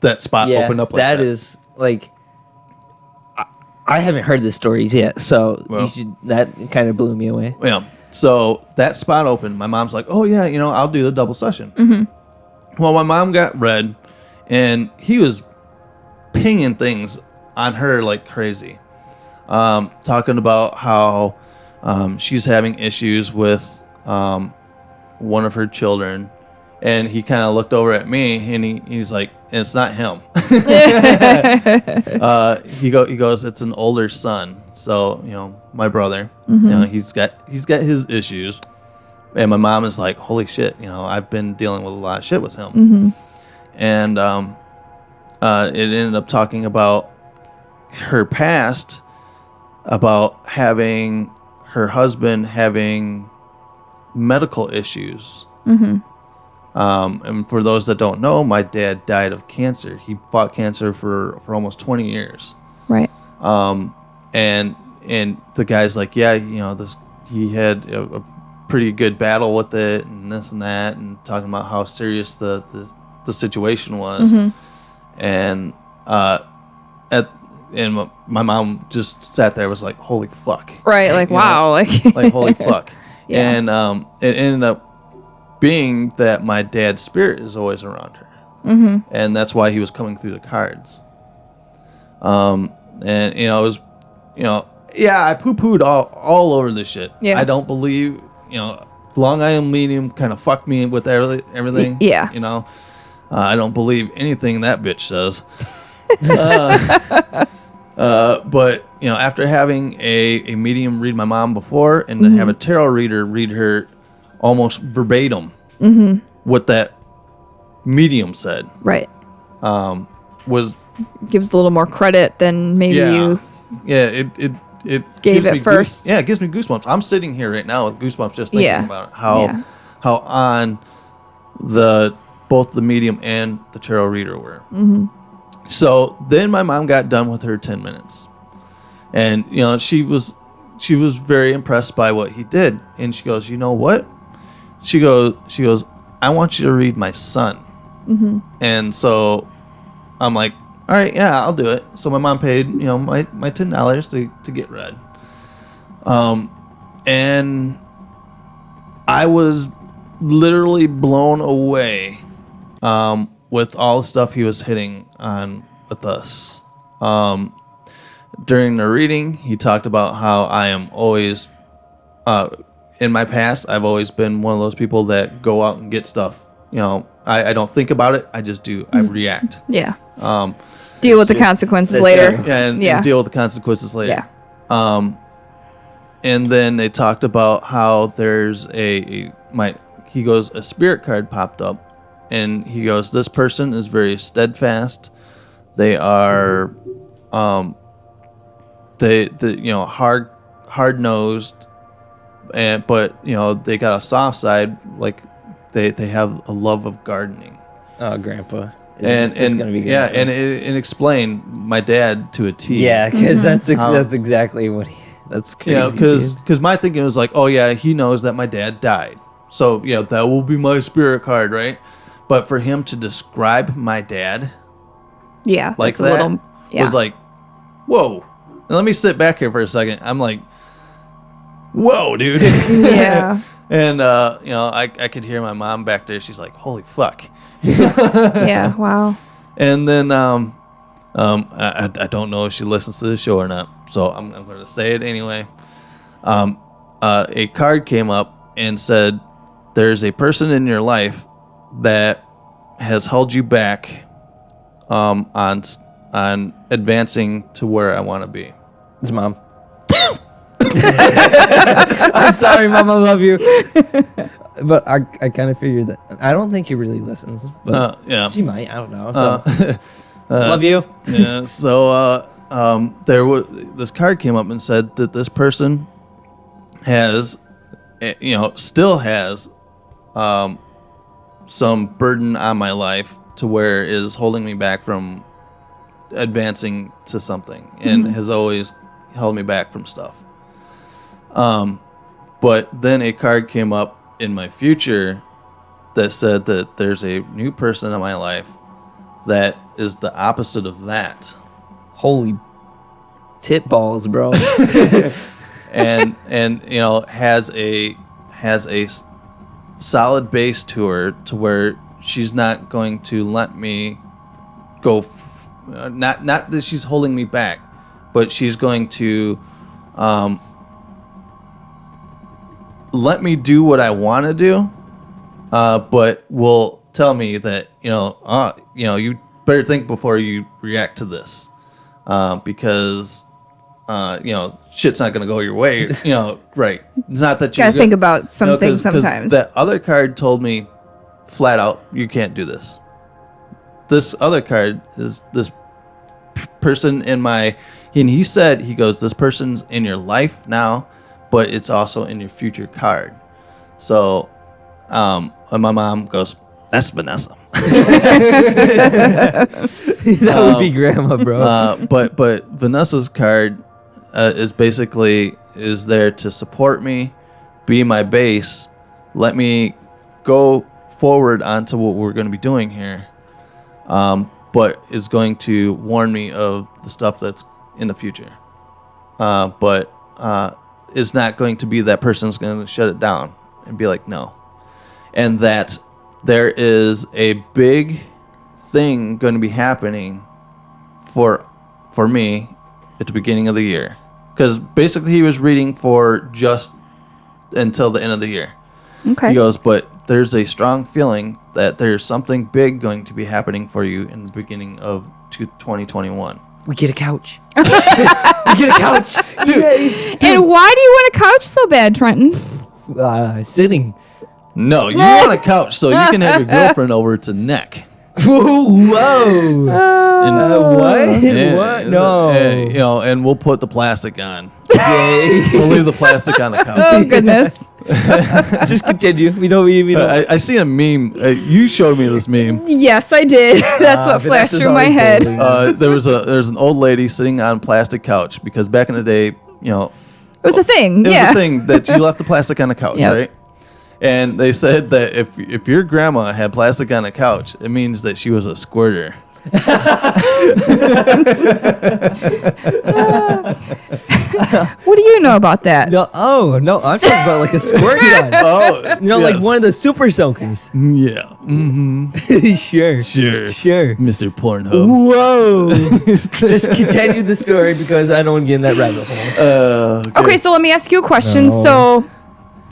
that spot opened up like that. That is like, I haven't heard the stories yet, so that kind of blew me away. Yeah. So that spot opened. My mom's like, oh, yeah, I'll do the double session. Well, my mom got read, and he was pinging things on her like crazy. Talking about how she's having issues with one of her children. And he kind of looked over at me, and he's like, it's not him. He goes, it's an older son. So, my brother, he's got his issues. And my mom is like, holy shit, I've been dealing with a lot of shit with him. And it ended up talking about her past, about having her husband having medical issues. And for those that don't know, my dad died of cancer. He fought cancer for almost 20 years. Right. And the guy's like, yeah, he had a pretty good battle with it and this and that, and talking about how serious the situation was. And my mom just sat there, was like, holy fuck. Right, like, wow. Like holy fuck. Yeah. And it ended up being that my dad's spirit is always around her. And that's why he was coming through the cards. And, it was, I poo-pooed all over this shit. Yeah. I don't believe, Long Island Medium kind of fucked me with everything. Yeah. I don't believe anything that bitch says. But after having a medium read my mom before, and to have a tarot reader read her almost verbatim what that medium said, right, was gives a little more credit than maybe you. Yeah, it gave it first. It gives me goosebumps. I'm sitting here right now with goosebumps just thinking about how on both the medium and the tarot reader were. So then my mom got done with her 10 minutes, and she was very impressed by what he did, and she goes, you know what? She goes, I want you to read my son. And so I'm like, all right, yeah, I'll do it. So my mom paid my $10 to get read, and I was literally blown away with all the stuff he was hitting on with us. During the reading, he talked about how I am always, in my past, I've always been one of those people that go out and get stuff. I don't think about it. I just do. I react. Yeah. Deal with the consequences later. And deal with the consequences later. Yeah. And then they talked about how there's he goes, a spirit card popped up. And he goes, this person is very steadfast. They are, hard nosed, but they got a soft side. Like they have a love of gardening. Oh, Grandpa. It's gonna be good. Yeah, and it explained my dad to a T. Yeah, because that's exactly what that's crazy. Because my thinking was like, oh yeah, he knows that my dad died, so that will be my spirit card, right? But for him to describe my dad, like that, was like, whoa. Now let me sit back here for a second. I'm like, whoa, dude. Yeah. And I could hear my mom back there. She's like, holy fuck. Yeah. Wow. And then I don't know if she listens to the show or not, so I'm going to say it anyway. A card came up and said, there's a person in your life that has held you back on advancing to where I want to be. It's Mom. I'm sorry, Mom. I love you. But I kind of figured that. I don't think he really listens. But yeah. She might. I don't know. So. Love you. Yeah. So this card came up and said that this person has, still has some burden on my life to where it is holding me back from advancing to something, and has always held me back from stuff. But then a card came up in my future that said that there's a new person in my life that is the opposite of that. Holy tit balls, bro. and has a solid base to her to where she's not going to let me go. Not that she's holding me back, but she's going to let me do what I want to do, but will tell me that you better think before you react to this, because shit's not gonna go your way. Right? It's not that you gotta think about some things sometimes. That other card told me flat out, you can't do this. This other card is this person in my, and he said, he goes, this person's in your life now, but it's also in your future card. So, and my mom goes, that's Vanessa. That would be Grandma, bro. But Vanessa's card is basically there to support me, be my base. Let me go forward onto what we're going to be doing here. But is going to warn me of the stuff that's in the future. But is not going to be that person's going to shut it down and be like, no. And that there is a big thing going to be happening for me at the beginning of the year. Because basically he was reading for just until the end of the year. Okay. He goes, but there's a strong feeling that there's something big going to be happening for you in the beginning of 2021. We get a couch. We get a couch. Dude. And why do you want a couch so bad, Trenton? Sitting. No, you want a couch so you can have your girlfriend over to neck. Whoa. What? Yeah, What? No. And we'll put the plastic on. We'll leave the plastic on the couch. Oh, goodness. Just continue. We don't. I see a meme. You showed me this meme. Yes, I did. That's what flashed through my head. There's an old lady sitting on a plastic couch because back in the day, it was a thing. It was a thing that you left the plastic on the couch, Yep. right? And they said that if your grandma had plastic on the couch, it means that she was a squirter. What do you know about that? No, I'm talking about like a squirt gun. Like one of the super soakers. Yeah. Mm-hmm. Sure. Mr. Pornhub. Whoa. Just continue the story because I don't want to get in that rabbit hole. Okay, so let me ask you a question. No. So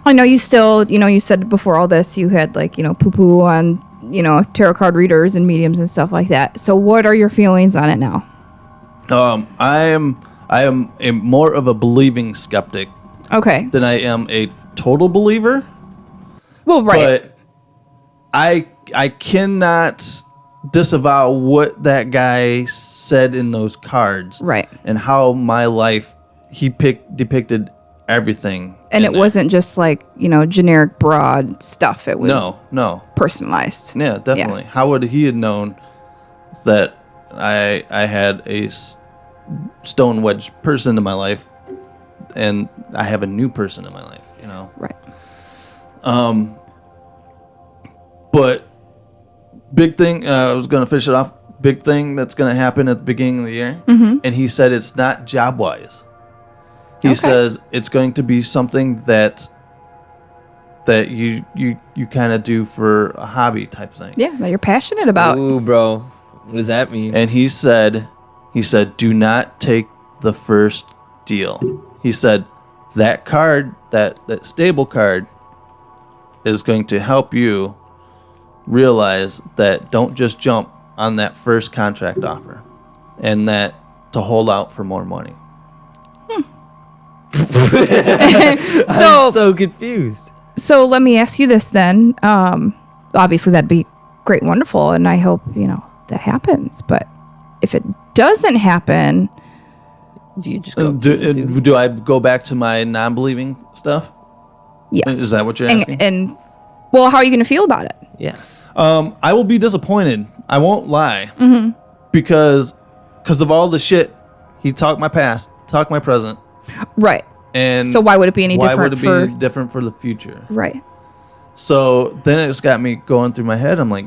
I know you still, you said before all this you had like, poo-poo on, tarot card readers and mediums and stuff like that. So what are your feelings on it now? I am a more of a believing skeptic. Okay. Than I am a total believer. Well, right. But I cannot disavow what that guy said in those cards. Right. And how my life depicted everything. And it wasn't just like, generic broad stuff. It was no personalized. Yeah, definitely. Yeah. How would he have known that I had a stone wedge person in my life and I have a new person in my life, Right. But big thing, I was going to finish it off. Big thing that's going to happen at the beginning of the year. Mm-hmm. And he said it's not job wise. He says it's going to be something that you kind of do for a hobby type thing. Yeah, that you're passionate about. Ooh, bro. What does that mean? And he said, do not take the first deal. He said, that card, that stable card is going to help you realize that don't just jump on that first contract offer and that to hold out for more money. I'm so confused. So let me ask you this then. Obviously that'd be great and wonderful, and I hope, that happens. But if it doesn't happen, do you just go do I go back to my non-believing stuff? Yes. Is that what you're asking? And well, how are you going to feel about it? Yeah. I will be disappointed. I won't lie. Mm-hmm. Because of all the shit he talked my past, talked my present. Right. And so why would it be any different? Why would it be any different for the future? Right. So then it just got me going through my head. I'm like,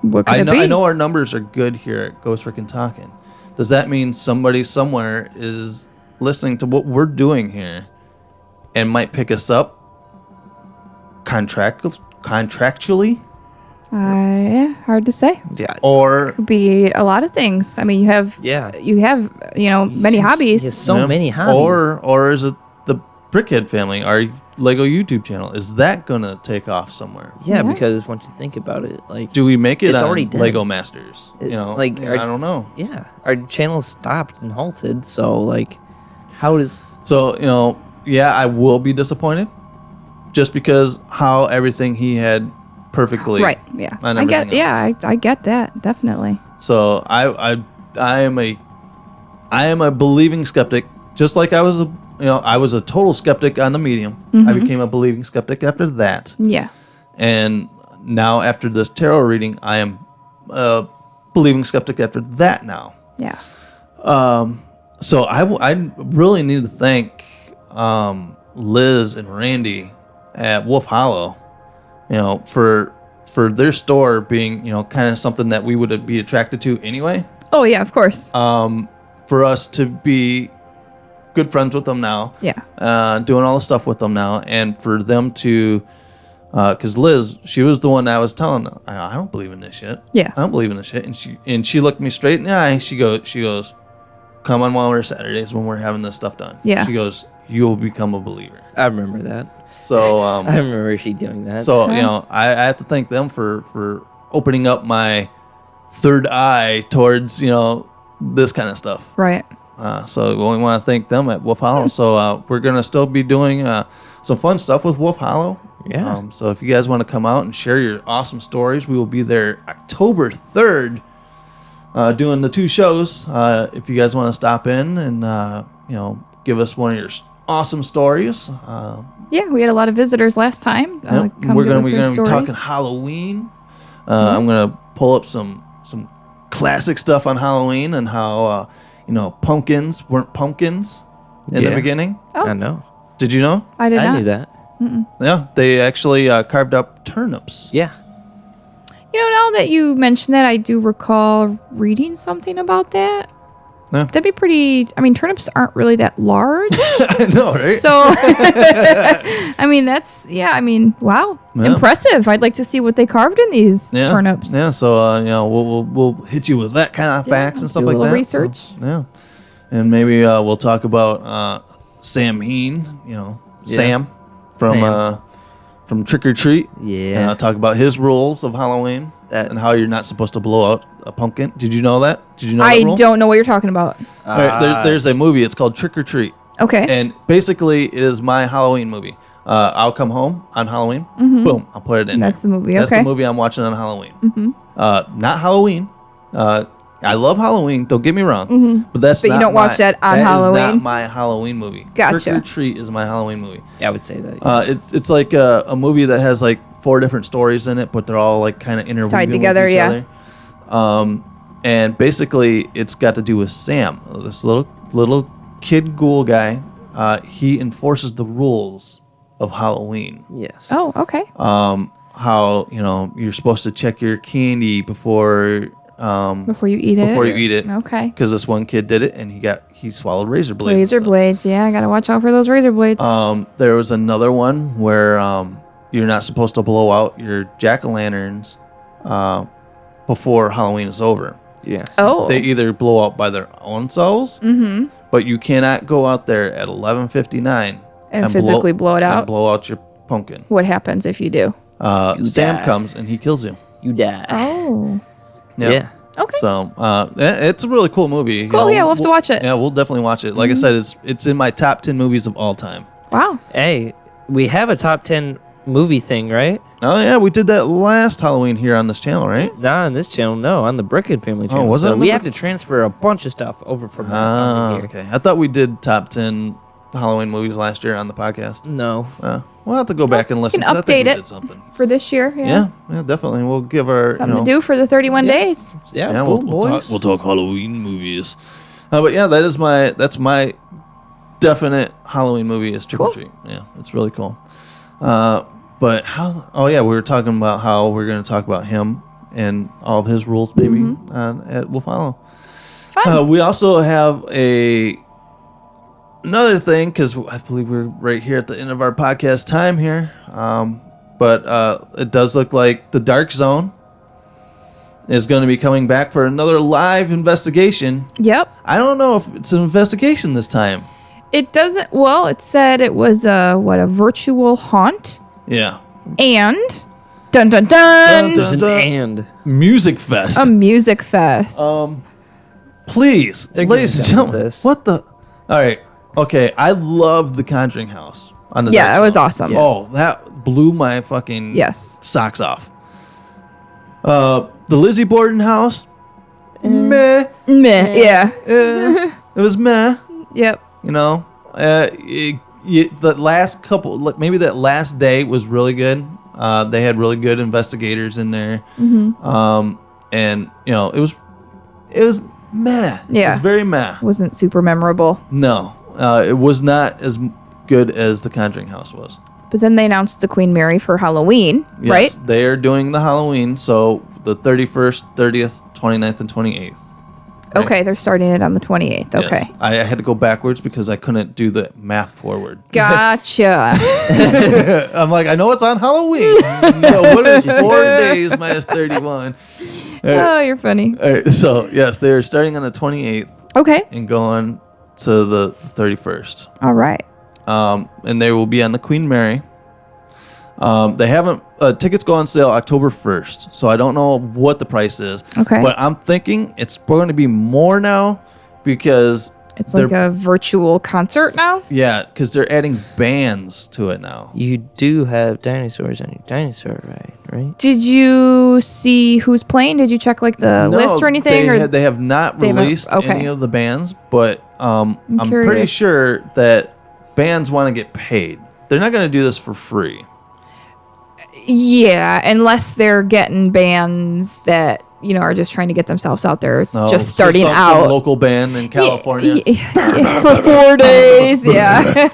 what could it be? I know our numbers are good here at Ghost Freaking Talking. Does that mean somebody somewhere is listening to what we're doing here and might pick us up contractually? Hard to say. Yeah. Or could be a lot of things. I mean, you have many hobbies. Yes, so many hobbies. Or is it the Brickhead family, our Lego YouTube channel? Is that gonna take off somewhere? Yeah, because once you think about it, like, do we make it it's on already dead. Lego Masters? I don't know. Yeah, our channel stopped and halted. So like, how does? So I will be disappointed, just because how everything he had perfectly right. Yeah, I get. Yeah, I get that definitely. So I am a believing skeptic, just like I was a total skeptic on the medium. Mm-hmm. I became a believing skeptic after that. Yeah. And now after this tarot reading, I am a believing skeptic after that now. Yeah. So I really need to thank Liz and Randy at Wolf Hollow, you know, for their store being, you know, kind of something that we would be attracted to anyway. Oh yeah, of course. For us to be good friends with them now, doing all the stuff with them now, and for them to, because Liz, she was the one that I was telling, I don't believe in this shit. Yeah, I don't believe in this shit, and she looked me straight in the eye. She goes, come on one of our Saturdays when we're having this stuff done. Yeah. She goes, you'll become a believer. I remember that. So I remember she doing that. So you know, I have to thank them for opening up my third eye towards, you know, this kind of stuff. Right. So we want to thank them at Wolf Hollow. So we're gonna still be doing some fun stuff with Wolf Hollow. Yeah. So if you guys want to come out and share your awesome stories, we will be there October 3rd, doing the 2 shows. If you guys want to stop in and you know, give us one of your awesome stories. Yeah, we had a lot of visitors last time. We're gonna be talking Halloween. I'm gonna pull up some classic stuff on Halloween and how you know, pumpkins weren't pumpkins in the beginning. Oh. I know. Did you know? I did not. I knew that. Yeah, they actually carved up turnips. Yeah. You know, now that you mentioned that, I do recall reading something about that. Yeah. That'd be pretty. I mean, turnips aren't really that large. I know, right? So, I mean, that's, yeah, I mean, wow. Yeah. Impressive. I'd like to see what they carved in these turnips. Yeah, so, you know, we'll hit you with that kind of facts and stuff do a like little that. research. So, yeah. And maybe we'll talk about Sam Heen, you know, Sam from Trick or Treat. Yeah. Talk about his rules of Halloween and how you're not supposed to blow out a pumpkin. Did you know that? Did you know that I rule? don't know what you're talking about. All right, there's a movie. It's called Trick or Treat. Okay. And basically, it is my Halloween movie. I'll come home on Halloween. Boom, I'll put it in. That's the movie. That's okay. the movie I'm watching on Halloween. Not Halloween. I love Halloween. Don't get me wrong. But that's But you not don't watch that on Halloween? That is not my Halloween movie. Gotcha. Trick or Treat is my Halloween movie. Yeah, I would say that. It's like a movie that has like 4 different stories in it, but they're all like kind of interweaving Tied together, with each yeah. other. And basically, it's got to do with Sam, this little kid ghoul guy. He enforces the rules of Halloween. Yes. Oh, okay. How, you know, you're supposed to check your candy before you eat it. Before you eat it. Okay. Because this one kid did it, and he swallowed razor blades. Razor blades. Yeah, I gotta watch out for those razor blades. There was another one where you're not supposed to blow out your jack-o'-lanterns before Halloween is over. Yeah. Oh. They either blow out by their own selves, but you cannot go out there at 11:59 and physically blow it out. And blow out your pumpkin. What happens if you do? Sam die. comes and he kills you. You die. Oh. Yeah. Okay. So it's a really cool movie. Cool. Yeah, we'll have to watch it. Yeah, we'll definitely watch it. Like I said, it's in my top 10 movies of all time. Wow. Hey, we have a top 10 movie thing, right? Oh yeah, we did that last Halloween here on this channel, right? Not on this channel, no, on the Brickhead Family channel. was it So on we the have to transfer a bunch of stuff over from that onto here. Okay. I thought we did top 10 Halloween movies last year on the podcast. No. We'll have to go back and listen. We can I think update we it did something. for this year. Yeah, definitely. We'll give our Something to do for the 31 days. Yeah, we'll boys. talk Halloween movies. But yeah, that's my definite Halloween movie is Trick or Treat. Yeah, it's really cool. But how? Oh yeah, we were talking about how we're going to talk about him and all of his rules, maybe at Wolf Hollow. Fun. We also have another thing, because I believe we're right here at the end of our podcast time here. But it does look like the Dark Zone is going to be coming back for another live investigation. Yep. I don't know if it's an investigation this time. It doesn't. Well, it said it was a virtual haunt. Yeah. And dun dun dun. There's an and. Music fest. A music fest. Please, They're ladies and getting done with gentlemen, this. what the? All right. Okay, I love the Conjuring House on the Yeah, Dark that was Zone. awesome. Oh, that blew my fucking socks off. The Lizzie Borden house, meh. Yeah. It was meh. Yep. You know, the last couple, maybe that last day was really good. They had really good investigators in there. And you know, it was meh. Yeah. It was very meh. Wasn't super memorable. No, it was not as good as the Conjuring House was. But then they announced the Queen Mary for Halloween, Yes, right? They're doing the Halloween, so the 31st, 30th, 29th, and 28th. Right? Okay, they're starting it on the 28th. Okay. Yes. I had to go backwards because I couldn't do the math forward. Gotcha. I'm like, I know it's on Halloween. So what is 4 days minus 31? Oh, you're funny. All right, so, yes, they're starting on the 28th. Okay. And going to the 31st. All right. And they will be on the Queen Mary. They haven't tickets go on sale October 1st, so I don't know what the price is. Okay. But I'm thinking it's going to be more now because it's like a virtual concert now. Yeah, because they're adding bands to it now. You do have dinosaurs on your dinosaur ride, right? Did you see who's playing? Did you check like the list or anything? They have not released any of the bands, but I'm pretty curious. sure that bands want to get paid. They're not going to do this for free. Yeah, unless they're getting bands that are just trying to get themselves out there, just starting out. Some local band in California for 4 days. Yeah,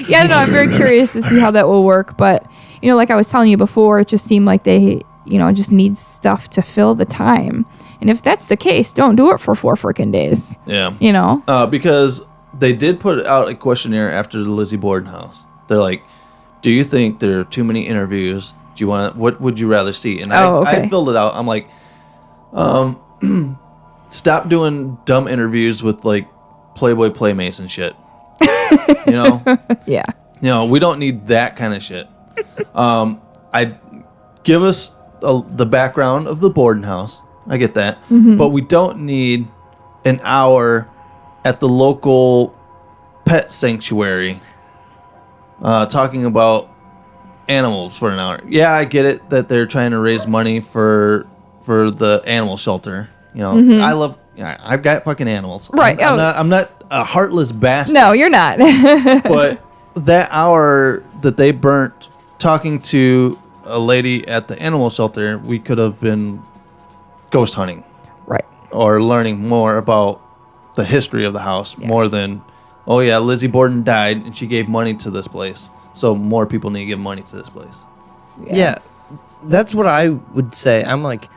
yeah. No, I'm very curious to see how that will work. But like I was telling you before, it just seemed like they just need stuff to fill the time. And if that's the case, don't do it for 4 freaking days. Yeah. Because they did put out a questionnaire after the Lizzie Borden house. They're like, do you think there are too many interviews? Do you want? What would you rather see? And I filled it out. I'm like, stop doing dumb interviews with like Playboy Playmates and shit. Yeah. We don't need that kind of shit. I give us the background of the Borden house. I get that, but we don't need an hour at the local pet sanctuary. Talking about animals for an hour. Yeah, I get it that they're trying to raise money for the animal shelter. I've got fucking animals. Right. I'm not a heartless bastard. No, you're not. But that hour that they burnt talking to a lady at the animal shelter, we could have been ghost hunting. Right. Or learning more about the history of the house more than, oh yeah, Lizzie Borden died and she gave money to this place. So more people need to give money to this place. Yeah. That's what I would say. I'm like,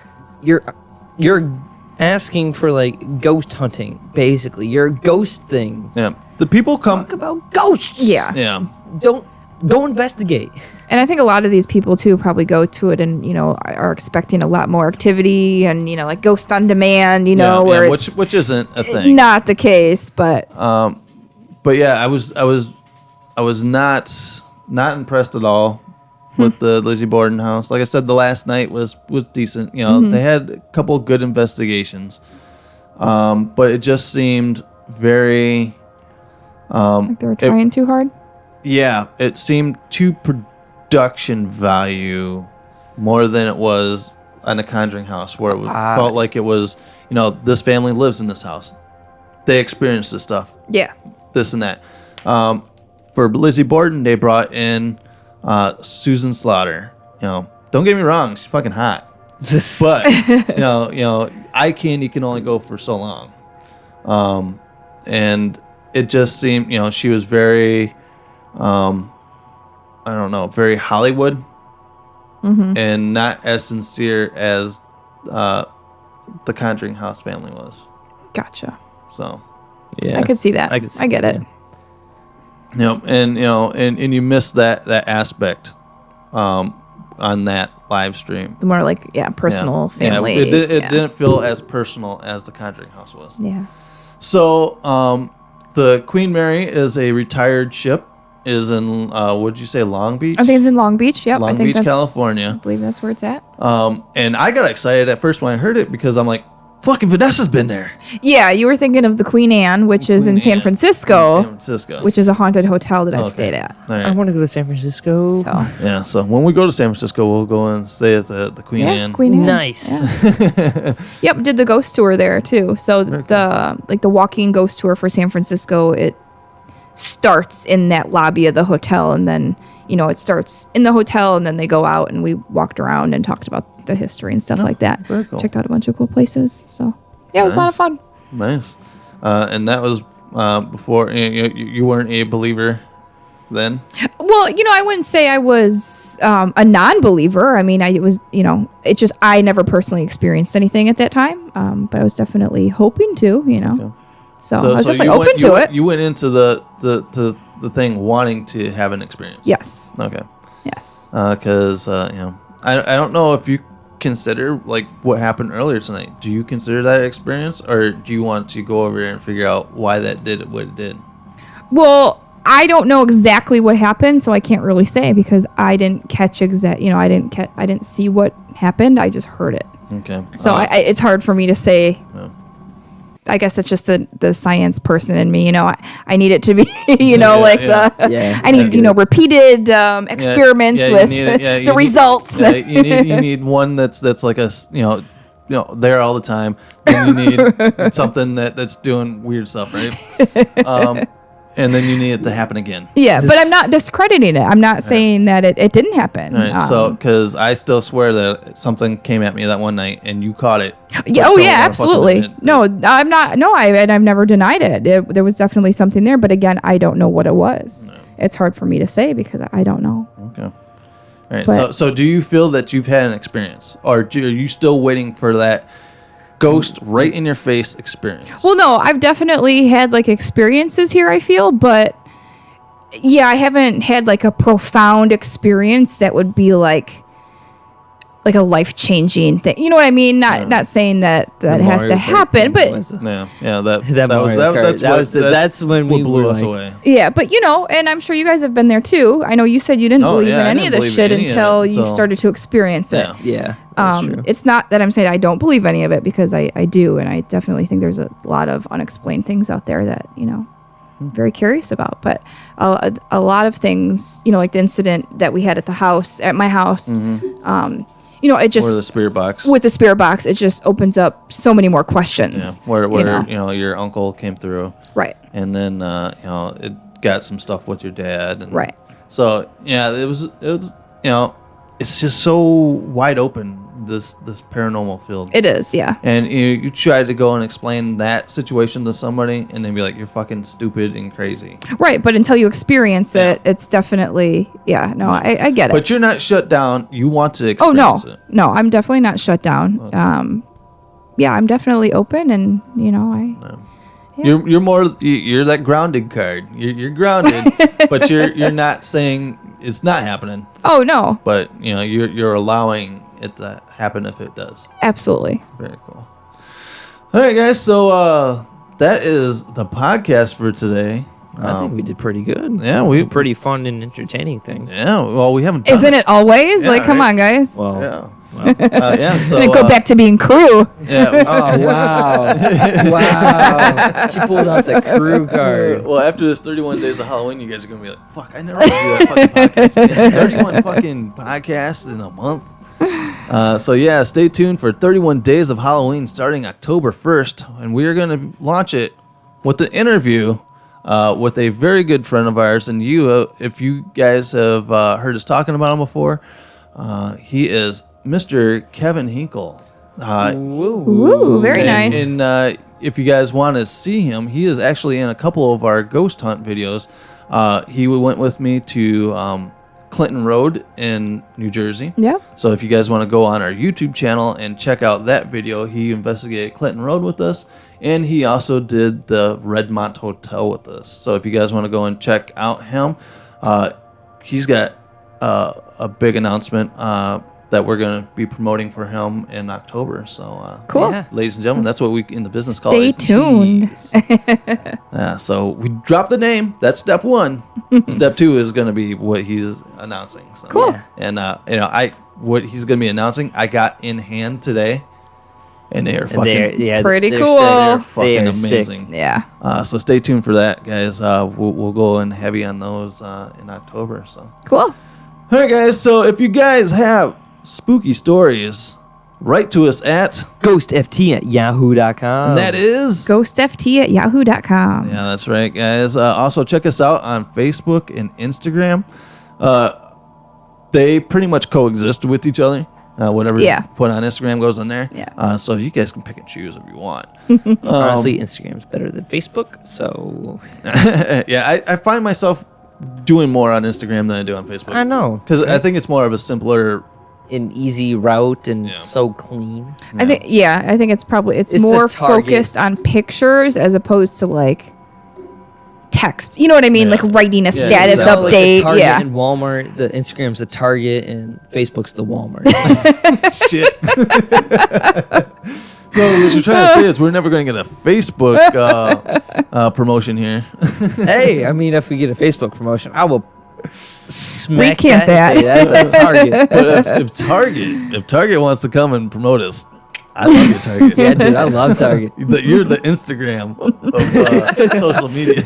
you're asking for like ghost hunting, basically. You're a ghost thing. Yeah. The people come talk about ghosts. Yeah. Yeah. Don't go investigate. And I think a lot of these people too probably go to it and are expecting a lot more activity and like Ghost on Demand, where which isn't a thing. Not the case, but yeah, I was not impressed at all with the Lizzie Borden house. Like I said, the last night was decent. They had a couple good investigations, but it just seemed very like they were trying too hard. Yeah, it seemed too production value more than it was on a Conjuring house, where it felt like it was, this family lives in this house. They experienced this stuff. Yeah. This and that. For Lizzie Borden, they brought in Susan Slaughter. Don't get me wrong, she's fucking hot. But eye candy can only go for so long. And it just seemed, she was very, very Hollywood, and not as sincere as the Conjuring house family was. Gotcha. So, yeah, I could see that. I get it. And you miss that aspect on that live stream. The more like personal family. Yeah, it didn't feel as personal as the Conjuring house was. Yeah. So the Queen Mary is a retired ship. Is in would you say Long Beach? I think it's in Long Beach. Yep. Long Beach, California. I believe that's where it's at. And I got excited at first when I heard it because I'm like, fucking Vanessa's been there. Yeah, you were thinking of the Queen Anne, which is in San Francisco. Which is a haunted hotel that I've stayed at. Right. I want to go to San Francisco. So when we go to San Francisco, we'll go and stay at the Queen Anne. Queen Anne. Nice. Yeah. Yep, did the ghost tour there too. So the walking ghost tour for San Francisco, it starts in that lobby of the hotel, and then it starts in the hotel, and then they go out, and we walked around and talked about the history and stuff like that. Very cool. Checked out a bunch of cool places. So yeah, it was a lot of fun. Nice. And that was before you weren't a believer then? Well, I wouldn't say I was a non-believer. I mean, it was, it's just I never personally experienced anything at that time, but I was definitely hoping to, Okay. So I was definitely open to it. You went into the thing wanting to have an experience. Yes. Okay. Yes. Because I don't know if you consider like what happened earlier tonight. Do you consider that experience, or do you want to go over there and figure out why that did what it did? Well, I don't know exactly what happened, so I can't really say because I didn't catch I didn't see what happened. I just heard it. Okay. So it's hard for me to say. Yeah. I guess that's just the science person in me. I need it to be, I need, repeated experiments with the results. Yeah, you need one that's like a, there all the time. Then you need something that's doing weird stuff, right? And then you need it to happen again. Yeah, but I'm not discrediting it. I'm not saying that it didn't happen. Right, so, because I still swear that something came at me that one night and you caught it. Yeah, absolutely. No, I'm not. No, I've never denied it. There was definitely something there, but again, I don't know what it was. No. It's hard for me to say because I don't know. Okay. All right. So do you feel that you've had an experience, or are you still waiting for that ghost right in your face experience? Well, no, I've definitely had like experiences here, I feel, but yeah, I haven't had like a profound experience that would be like a life-changing thing. You know what I mean? Not saying that has to happen, but that's when we blew us away. Yeah, but and I'm sure you guys have been there too. I know you said you didn't believe in any of this shit until you started to experience it. Yeah. It's not that I'm saying I don't believe any of it, because I do, and I definitely think there's a lot of unexplained things out there that I'm very curious about. But a lot of things, like the incident that we had at my house. Mm-hmm. It just, or the spirit box. With the spirit box, it just opens up so many more questions. Yeah, where your uncle came through, right? And then it got some stuff with your dad, and right. So yeah, it was it's just so wide open, this paranormal field. It is, yeah. And you try to go and explain that situation to somebody, and they'd be like, "You're fucking stupid and crazy." Right, but until you experience it, it's definitely, I get it. But you're not shut down. You want to experience it. No, I'm definitely not shut down. Okay. I'm definitely open, and You're more, you're that grounded card. You're grounded, but you're not saying it's not happening. Oh no. But you're allowing it to happen if it does. Absolutely. Very cool. All right, guys. So that is the podcast for today. I think we did pretty good. Yeah, it was a pretty fun and entertaining thing. Yeah. Well, we haven't. Isn't it always? Come on, guys. Well. Yeah. Well, so go back to being crew. Yeah. Oh wow! Wow! She pulled out the crew card. Well, after this 31 days of Halloween, you guys are gonna be like, "Fuck! I never do that fucking podcast again." 31 fucking podcasts in a month. So yeah, stay tuned for 31 days of Halloween starting October 1st, and we are gonna launch it with an interview with a very good friend of ours. And if you guys have heard us talking about him before, he is Mr. Kevin Hinkle. Ooh, very nice. And if you guys want to see him, he is actually in a couple of our ghost hunt videos. He went with me to Clinton Road in New Jersey. Yeah. So if you guys want to go on our YouTube channel and check out that video, he investigated Clinton Road with us, and he also did the Redmont Hotel with us. So if you guys want to go and check out him, he's got a big announcement that we're going to be promoting for him in October. So, cool. Yeah, ladies and gentlemen, that's what we in the business call it. Stay tuned. So we dropped the name. That's step one. Step two is going to be what he's announcing. So, cool. Yeah. And what he's going to be announcing, I got in hand today. And they are fucking pretty cool. They're fucking amazing. Sick. Yeah. So stay tuned for that, guys. We'll go in heavy on those in October. So cool. All right, guys. So if you guys have spooky stories, write to us at ghostft@yahoo.com. And that is ghostft@yahoo.com. Yeah, that's right, guys. Also check us out on Facebook and Instagram. They pretty much coexist with each other. Whatever you put on Instagram goes on there. Yeah. So you guys can pick and choose if you want. Honestly, Instagram's better than Facebook. So yeah, I find myself doing more on Instagram than I do on Facebook. I know. Because I think it's more of a simpler, an easy route and so clean. I think it's more focused on pictures as opposed to like text. You know what I mean? Like writing a status update. Like the Target and Walmart. The Instagram's the Target and Facebook's the Walmart. Shit. So what you're trying to say is we're never going to get a Facebook promotion here. Hey, I mean, if we get a Facebook promotion, I will smack Recant that. And say that's a Target. But if Target wants to come and promote us, I love you, Target. Yeah, dude, I love Target. You're the Instagram of social media.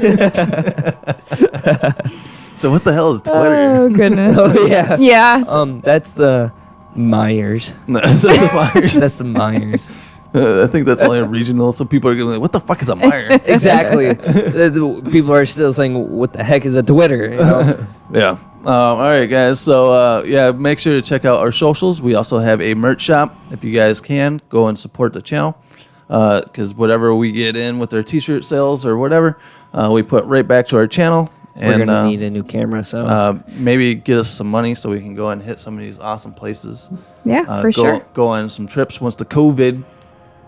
So what the hell is Twitter? Oh goodness. Oh yeah. Yeah. That's the Myers. No, that's the Myers. That's the Myers. I think that's only a regional. So people are going to be like, what the fuck is a Meyer? Exactly. People are still saying, what the heck is a Twitter? You know? Yeah. All right, guys. So, make sure to check out our socials. We also have a merch shop. If you guys can, go and support the channel. Because whatever we get in with our t-shirt sales or whatever, we put right back to our channel. We're going to need a new camera, so... maybe get us some money so we can go and hit some of these awesome places. Yeah, for sure. Go on some trips once the COVID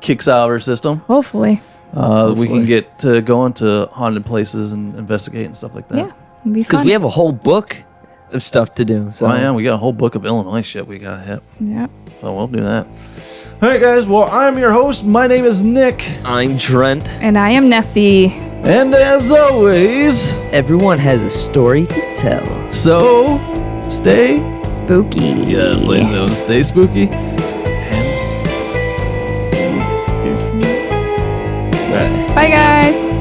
kicks out of our system. Hopefully. We can get to going to haunted places and investigate and stuff like that. Yeah, it'd be fun. Because we have a whole book of stuff to do. So. Oh, yeah, we got a whole book of Illinois shit we got to hit. Yeah. So we'll do that. All right, guys. Well, I'm your host. My name is Nick. I'm Trent. And I am Nessie. And as always, everyone has a story to tell. So, stay spooky. Yes, ladies and gentlemen, stay spooky. Bye, guys.